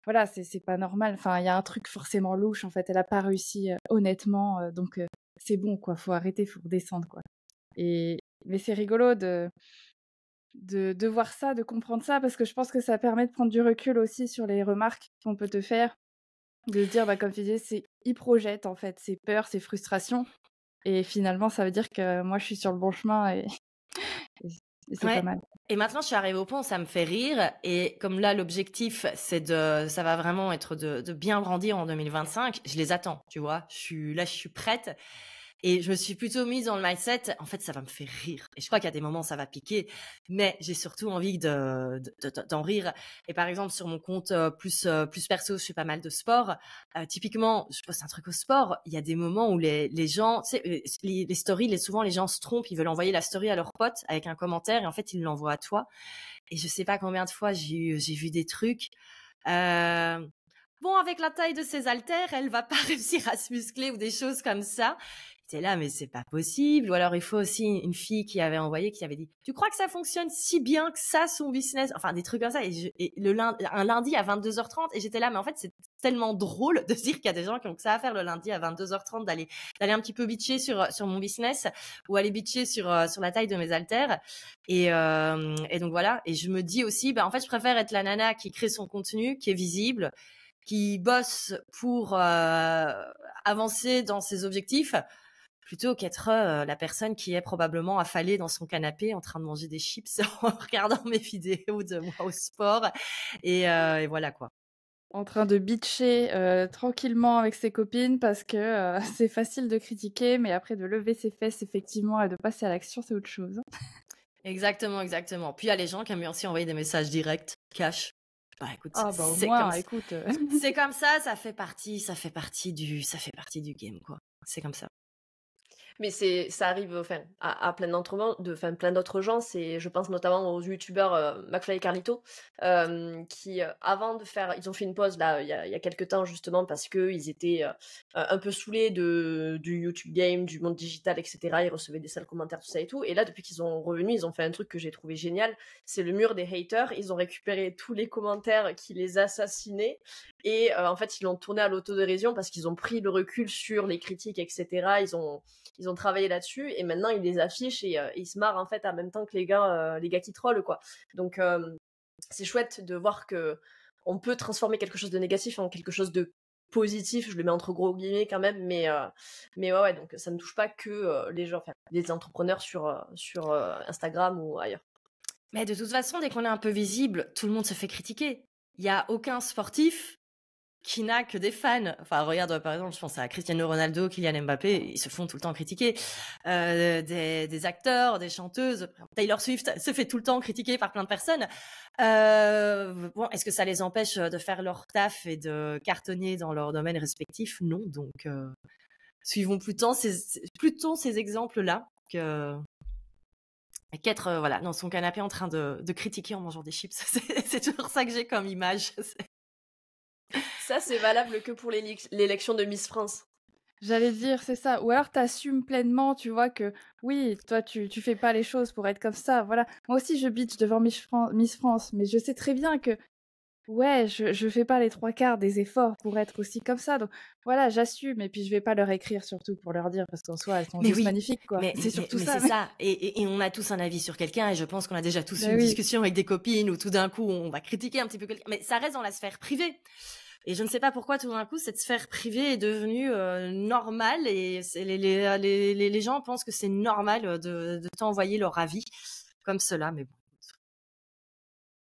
voilà, c'est pas normal. Enfin, il y a un truc forcément louche en fait. Elle a pas réussi honnêtement, donc c'est bon quoi. Faut arrêter, faut redescendre quoi. Et mais c'est rigolo de voir ça, de comprendre ça parce que je pense que ça permet de prendre du recul aussi sur les remarques qu'on peut te faire, de se dire bah comme tu disais, ils projettent en fait ses peurs, ses frustrations et finalement ça veut dire que moi je suis sur le bon chemin et et c'est pas ouais. mal. Et maintenant, je suis arrivée au point où ça me fait rire. Et comme là, l'objectif, ça va vraiment être de bien grandir en 2025. Je les attends, tu vois. Je suis prête. Et je me suis plutôt mise dans le mindset, en fait, ça va me faire rire. Et je crois qu'à des moments, ça va piquer, mais j'ai surtout envie d'en rire. Et par exemple, sur mon compte plus perso, je fais pas mal de sport. Typiquement, je poste un truc au sport. Il y a des moments où les gens, tu sais, les stories, souvent les gens se trompent. Ils veulent envoyer la story à leur pote avec un commentaire et en fait, ils l'envoient à toi. Et je sais pas combien de fois j'ai vu des trucs. Bon, avec la taille de ses haltères, elle va pas réussir à se muscler ou des choses comme ça. C'est là, mais c'est pas possible. Ou alors, il faut aussi une fille qui avait envoyé, qui avait dit, tu crois que ça fonctionne si bien que ça, son business? Enfin, des trucs comme ça. Et un lundi à 22h30, et j'étais là, mais en fait, c'est tellement drôle de se dire qu'il y a des gens qui ont que ça à faire le lundi à 22h30, d'aller un petit peu bitcher sur mon business ou aller bitcher sur la taille de mes haltères. Et donc voilà. Et je me dis aussi, bah, en fait, je préfère être la nana qui crée son contenu, qui est visible, qui bosse pour avancer dans ses objectifs, plutôt qu'être la personne qui est probablement affalée dans son canapé en train de manger des chips en regardant mes vidéos de moi au sport. Et voilà quoi. En train de bitcher tranquillement avec ses copines parce que c'est facile de critiquer, mais après de lever ses fesses effectivement et de passer à l'action, c'est autre chose, hein. Exactement, exactement. Puis il y a les gens qui aiment aussi envoyer des messages directs, cash. Bah écoute, Ah bah au c'est comme moins, ça. écoute, C'est comme ça fait partie du game quoi. C'est comme ça. Mais ça arrive enfin, à plein plein d'autres gens. Je pense notamment aux youtubeurs McFly et Carlito, qui, avant de faire. Ils ont fait une pause là, il y a quelques temps, justement, parce qu'ils étaient un peu saoulés du YouTube game, du monde digital, etc. Ils recevaient des sales commentaires, tout ça et tout. Et là, depuis qu'ils sont revenus, ils ont fait un truc que j'ai trouvé génial. C'est le mur des haters. Ils ont récupéré tous les commentaires qui les assassinaient. Et en fait, ils l'ont tourné à l'autodérision parce qu'ils ont pris le recul sur les critiques, etc. Ils ont travaillé là-dessus et maintenant ils les affichent et ils se marrent en fait en même temps que les gars qui trollent quoi. Donc c'est chouette de voir que on peut transformer quelque chose de négatif en quelque chose de positif. Je le mets entre gros guillemets quand même, mais ouais, donc ça ne touche pas que les gens, enfin, les entrepreneurs sur Instagram ou ailleurs. Mais de toute façon, dès qu'on est un peu visible, tout le monde se fait critiquer. Il y a aucun sportif qui n'a que des fans. Enfin, regarde, par exemple, je pense à Cristiano Ronaldo, Kylian Mbappé, ils se font tout le temps critiquer. Des acteurs, des chanteuses. Taylor Swift se fait tout le temps critiquer par plein de personnes. Bon, est-ce que ça les empêche de faire leur taf et de cartonner dans leur domaine respectif? Non. Donc, suivons plutôt ces exemples-là qu'être voilà, dans son canapé en train de critiquer en mangeant des chips. C'est toujours ça que j'ai comme image. Ça, c'est valable que pour l'élection de Miss France. J'allais dire, c'est ça. Ou alors t'assumes pleinement, tu vois, que oui, toi, tu fais pas les choses pour être comme ça. Voilà. Moi aussi, je bitch devant Miss France, mais je sais très bien que, ouais, je fais pas les trois quarts des efforts pour être aussi comme ça. Donc voilà, j'assume. Et puis je vais pas leur écrire surtout pour leur dire, parce qu'en soi, elles sont Mais juste oui, magnifiques, quoi. mais, C'est mais, surtout mais ça. c'est ça. Et on a tous un avis sur quelqu'un, et je pense qu'on a déjà tous eu Ben une oui. discussion avec des copines où tout d'un coup on va critiquer un petit peu quelqu'un. Mais ça reste dans la sphère privée. Et je ne sais pas pourquoi tout d'un coup cette sphère privée est devenue normale, et les gens pensent que c'est normal de t'envoyer leur avis comme cela. Mais bon.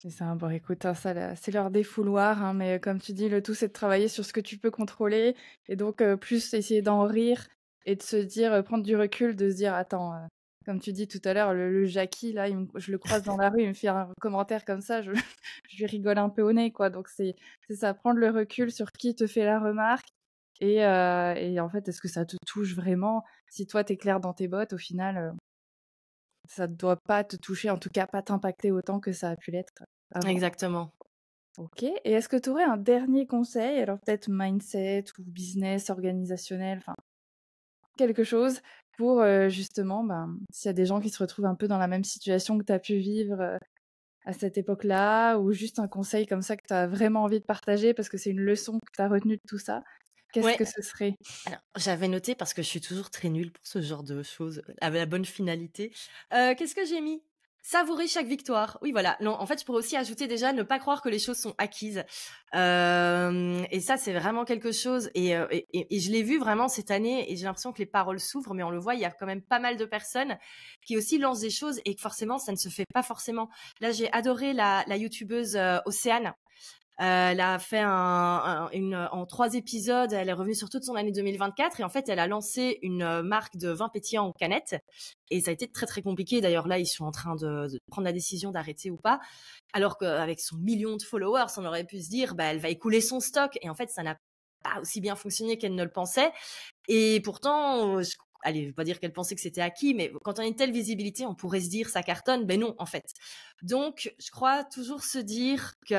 C'est ça. Bon, écoute, hein, ça, c'est leur défouloir, hein, mais comme tu dis, le tout, c'est de travailler sur ce que tu peux contrôler. Et donc, plus essayer d'en rire et de se dire, prendre du recul, de se dire, attends, comme tu dis tout à l'heure, le Jackie, là, je le croise dans la rue, il me fait un commentaire comme ça, je lui rigole un peu au nez, quoi. Donc, c'est ça, prendre le recul sur qui te fait la remarque. Et en fait, est-ce que ça te touche vraiment? Si toi, t'es clair dans tes bottes, au final, ça ne doit pas te toucher, en tout cas pas t'impacter autant que ça a pu l'être avant. Exactement. OK, et est-ce que tu aurais un dernier conseil, alors peut-être mindset ou business, organisationnel, enfin quelque chose pour, justement, ben, s'il y a des gens qui se retrouvent un peu dans la même situation que tu as pu vivre, à cette époque-là, ou juste un conseil comme ça que tu as vraiment envie de partager parce que c'est une leçon que tu as retenue de tout ça, qu'est-ce Ouais. que ce serait? Alors, j'avais noté parce que je suis toujours très nulle pour ce genre de choses, avec la bonne finalité. Qu'est-ce que j'ai mis? Savourer chaque victoire. Oui, voilà. Non, en fait, je pourrais aussi ajouter déjà ne pas croire que les choses sont acquises. Et ça, c'est vraiment quelque chose. Et je l'ai vu vraiment cette année, et j'ai l'impression que les paroles s'ouvrent, mais on le voit, il y a quand même pas mal de personnes qui aussi lancent des choses, et que forcément, ça ne se fait pas forcément. Là, j'ai adoré la youtubeuse Océane. Elle a fait en 3 épisodes, elle est revenue sur toute son année 2024, et en fait, elle a lancé une marque de vin pétillant en canette, et ça a été très très compliqué. D'ailleurs, là, ils sont en train de prendre la décision d'arrêter ou pas, alors qu'avec son million de followers, on aurait pu se dire, bah, elle va écouler son stock, et en fait, ça n'a pas aussi bien fonctionné qu'elle ne le pensait. Et pourtant, allez, je vais pas dire qu'elle pensait que c'était acquis, mais quand on a une telle visibilité, on pourrait se dire ça cartonne. Ben non, en fait. Donc, je crois toujours se dire qu'il y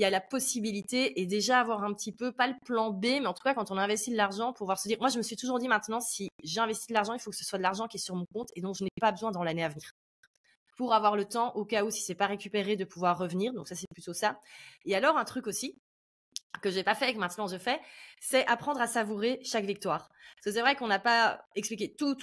a la possibilité, et déjà avoir un petit peu, pas le plan B, mais en tout cas, quand on investit de l'argent, pouvoir se dire, moi, je me suis toujours dit maintenant, si j'ai investi de l'argent, il faut que ce soit de l'argent qui est sur mon compte et dont je n'ai pas besoin dans l'année à venir, pour avoir le temps, au cas où, si c'est pas récupéré, de pouvoir revenir. Donc ça, c'est plutôt ça. Et alors, un truc aussi que j'ai pas fait et que maintenant je fais, c'est apprendre à savourer chaque victoire. Parce que c'est vrai qu'on n'a pas expliqué tout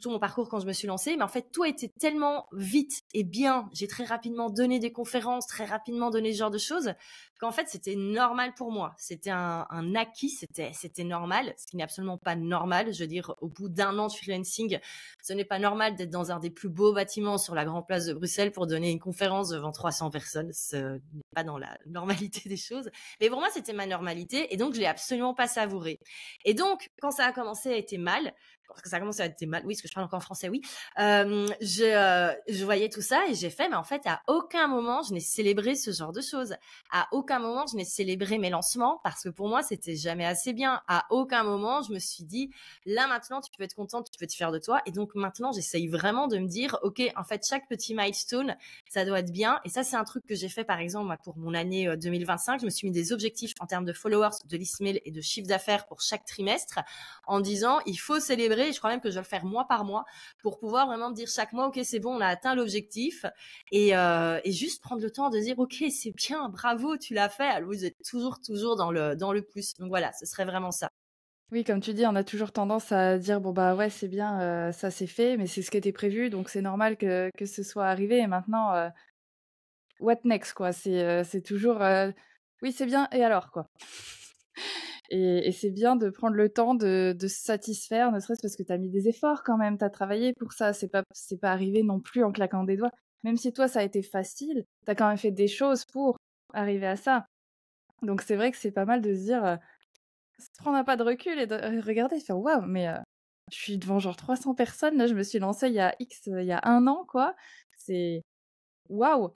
mon parcours quand je me suis lancée, mais en fait, tout a été tellement vite et bien. J'ai très rapidement donné des conférences, très rapidement donné ce genre de choses, qu'en fait, c'était normal pour moi. C'était un acquis, c'était normal, ce qui n'est absolument pas normal. Je veux dire, au bout d'un an de freelancing, ce n'est pas normal d'être dans un des plus beaux bâtiments sur la grande place de Bruxelles pour donner une conférence devant 300 personnes. Ce n'est pas dans la normalité des choses. Mais pour moi, c'était ma normalité, et donc je l'ai absolument pas savouré. Et donc, quand ça a commencé à être mal, parce que ça a commencé à être mal, oui, parce que je parle encore français, oui, je voyais tout ça, et j'ai fait, mais en fait, à aucun moment, je n'ai célébré ce genre de choses. À aucun moment, je n'ai célébré mes lancements, parce que pour moi, c'était jamais assez bien. À aucun moment, je me suis dit, là, maintenant, tu peux être contente, tu peux te fier de toi. Et donc, maintenant, j'essaye vraiment de me dire, OK, en fait, chaque petit milestone, ça doit être bien. Et ça, c'est un truc que j'ai fait, par exemple, moi, pour mon année 2025. Je me suis mis des objectifs en termes de followers, de list mail et de chiffre d'affaires pour chaque trimestre, en disant, il faut célébrer. Je crois même que je vais le faire mois par mois, pour pouvoir vraiment me dire chaque mois, OK, c'est bon, on a atteint l'objectif. Et juste prendre le temps de dire, OK, c'est bien, bravo, tu l'as fait. Alors, vous êtes toujours dans le plus. Donc voilà, ce serait vraiment ça. Oui, comme tu dis, on a toujours tendance à dire: «Bon, bah, ouais, c'est bien, ça c'est fait, mais c'est ce qui était prévu, donc c'est normal que ce soit arrivé et maintenant, what next?» quoi. C'est toujours, «Oui, c'est bien et alors?» quoi. Et c'est bien de prendre le temps de se satisfaire, ne serait-ce parce que tu as mis des efforts quand même, tu as travaillé pour ça, c'est pas arrivé non plus en claquant des doigts. Même si toi ça a été facile, tu as quand même fait des choses pour arriver à ça. Donc c'est vrai que c'est pas mal de se dire, se prendre un pas de recul et de regarder et faire: «Waouh, mais je suis devant genre 300 personnes, là je me suis lancée il y a 1 an quoi». C'est waouh!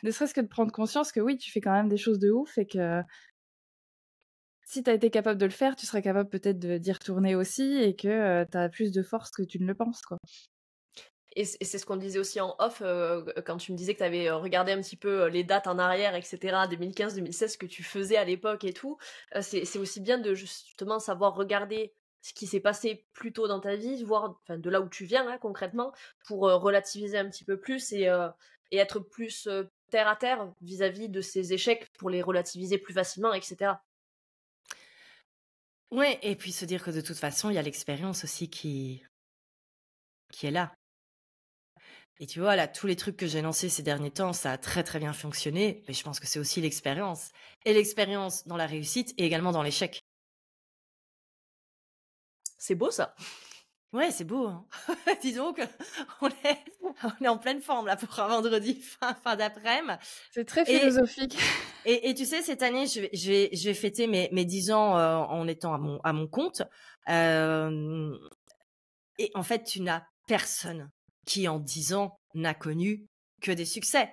Ne serait-ce que de prendre conscience que oui, tu fais quand même des choses de ouf et que si tu as été capable de le faire, tu serais capable peut-être d'y retourner aussi et que, tu as plus de force que tu ne le penses, quoi. Et c'est ce qu'on disait aussi en off quand tu me disais que tu avais regardé un petit peu les dates en arrière, etc., 2015-2016, ce que tu faisais à l'époque et tout. C'est aussi bien de justement savoir regarder ce qui s'est passé plus tôt dans ta vie, voir de là où tu viens hein, concrètement, pour relativiser un petit peu plus et être plus terre à terre vis-à-vis de ces échecs pour les relativiser plus facilement, etc. Ouais, et puis se dire que de toute façon, il y a l'expérience aussi qui est là. Et tu vois, là, tous les trucs que j'ai lancés ces derniers temps, ça a très très bien fonctionné, mais je pense que c'est aussi l'expérience. Et l'expérience dans la réussite et également dans l'échec. C'est beau ça. Ouais, c'est beau. Hein. Dis donc, on est en pleine forme là pour un vendredi fin d'après-midi. C'est très philosophique. Et tu sais, cette année, je vais fêter mes 10 ans en étant à mon compte. Et en fait, tu n'as personne qui, en 10 ans, n'a connu que des succès.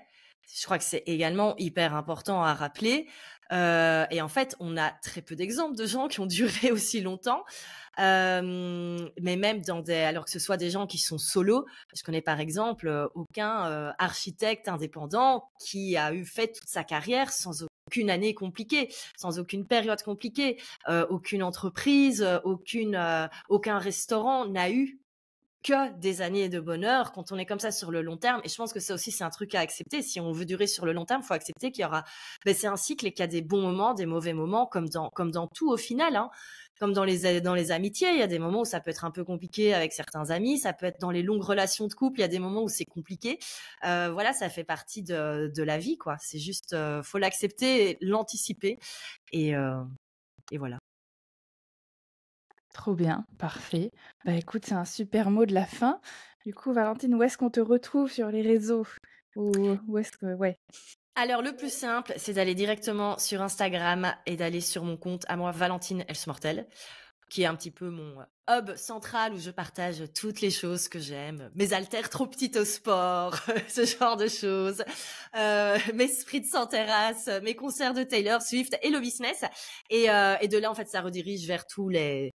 Je crois que c'est également hyper important à rappeler. Et en fait, on a très peu d'exemples de gens qui ont duré aussi longtemps. Mais même alors que ce soit des gens qui sont solos, je connais par exemple aucun architecte indépendant qui a fait toute sa carrière sans aucune année compliquée, sans aucune période compliquée, aucune entreprise, aucun restaurant n'a eu que des années de bonheur quand on est comme ça sur le long terme. Et je pense que ça aussi, c'est un truc à accepter. Si on veut durer sur le long terme, il faut accepter qu'il y aura, c'est un cycle et qu'il y a des bons moments, des mauvais moments, comme dans tout au final, hein. Comme dans les amitiés, il y a des moments où ça peut être un peu compliqué avec certains amis, ça peut être dans les longues relations de couple, il y a des moments où c'est compliqué. Voilà, ça fait partie de la vie, quoi. C'est juste, faut l'accepter, l'anticiper, et voilà. Trop bien, parfait. Bah écoute, c'est un super mot de la fin. Du coup, Valentine, où est-ce qu'on te retrouve sur les réseaux? Ou où est-ce que... Ouais. Alors, le plus simple, c'est d'aller directement sur Instagram et d'aller sur mon compte à moi, Valentine Elsmortel, qui est un petit peu mon hub central où je partage toutes les choses que j'aime, mes haltères trop petites au sport, ce genre de choses, mes sprints en terrasse, mes concerts de Taylor Swift et le business. Et de là, en fait, ça redirige vers tous les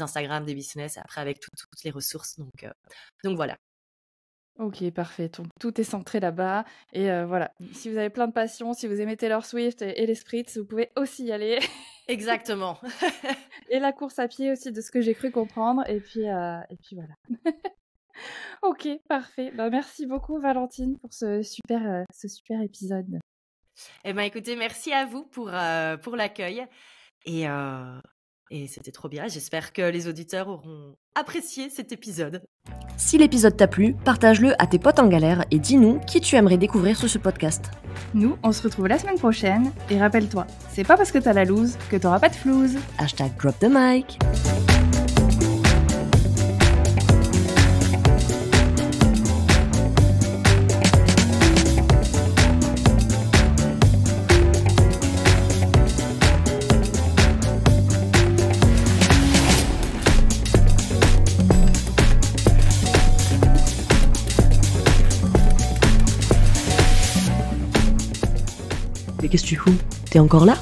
Instagram des business, après avec toutes les ressources. Donc voilà. Ok, parfait. Donc, tout est centré là-bas. Et voilà, si vous avez plein de passions, si vous aimez Taylor Swift et les sprints, vous pouvez aussi y aller. Exactement. Et la course à pied aussi, de ce que j'ai cru comprendre. Et puis voilà. Ok, parfait. Bah, merci beaucoup, Valentine, pour ce super épisode. Eh ben, écoutez, merci à vous pour l'accueil. Et c'était trop bien. J'espère que les auditeurs auront apprécié cet épisode. Si l'épisode t'a plu, partage-le à tes potes en galère et dis-nous qui tu aimerais découvrir sur ce podcast. Nous, on se retrouve la semaine prochaine. Et rappelle-toi, c'est pas parce que t'as la loose que t'auras pas de flouze. #DropTheMic. Mais qu'est-ce que tu fous? T'es encore là?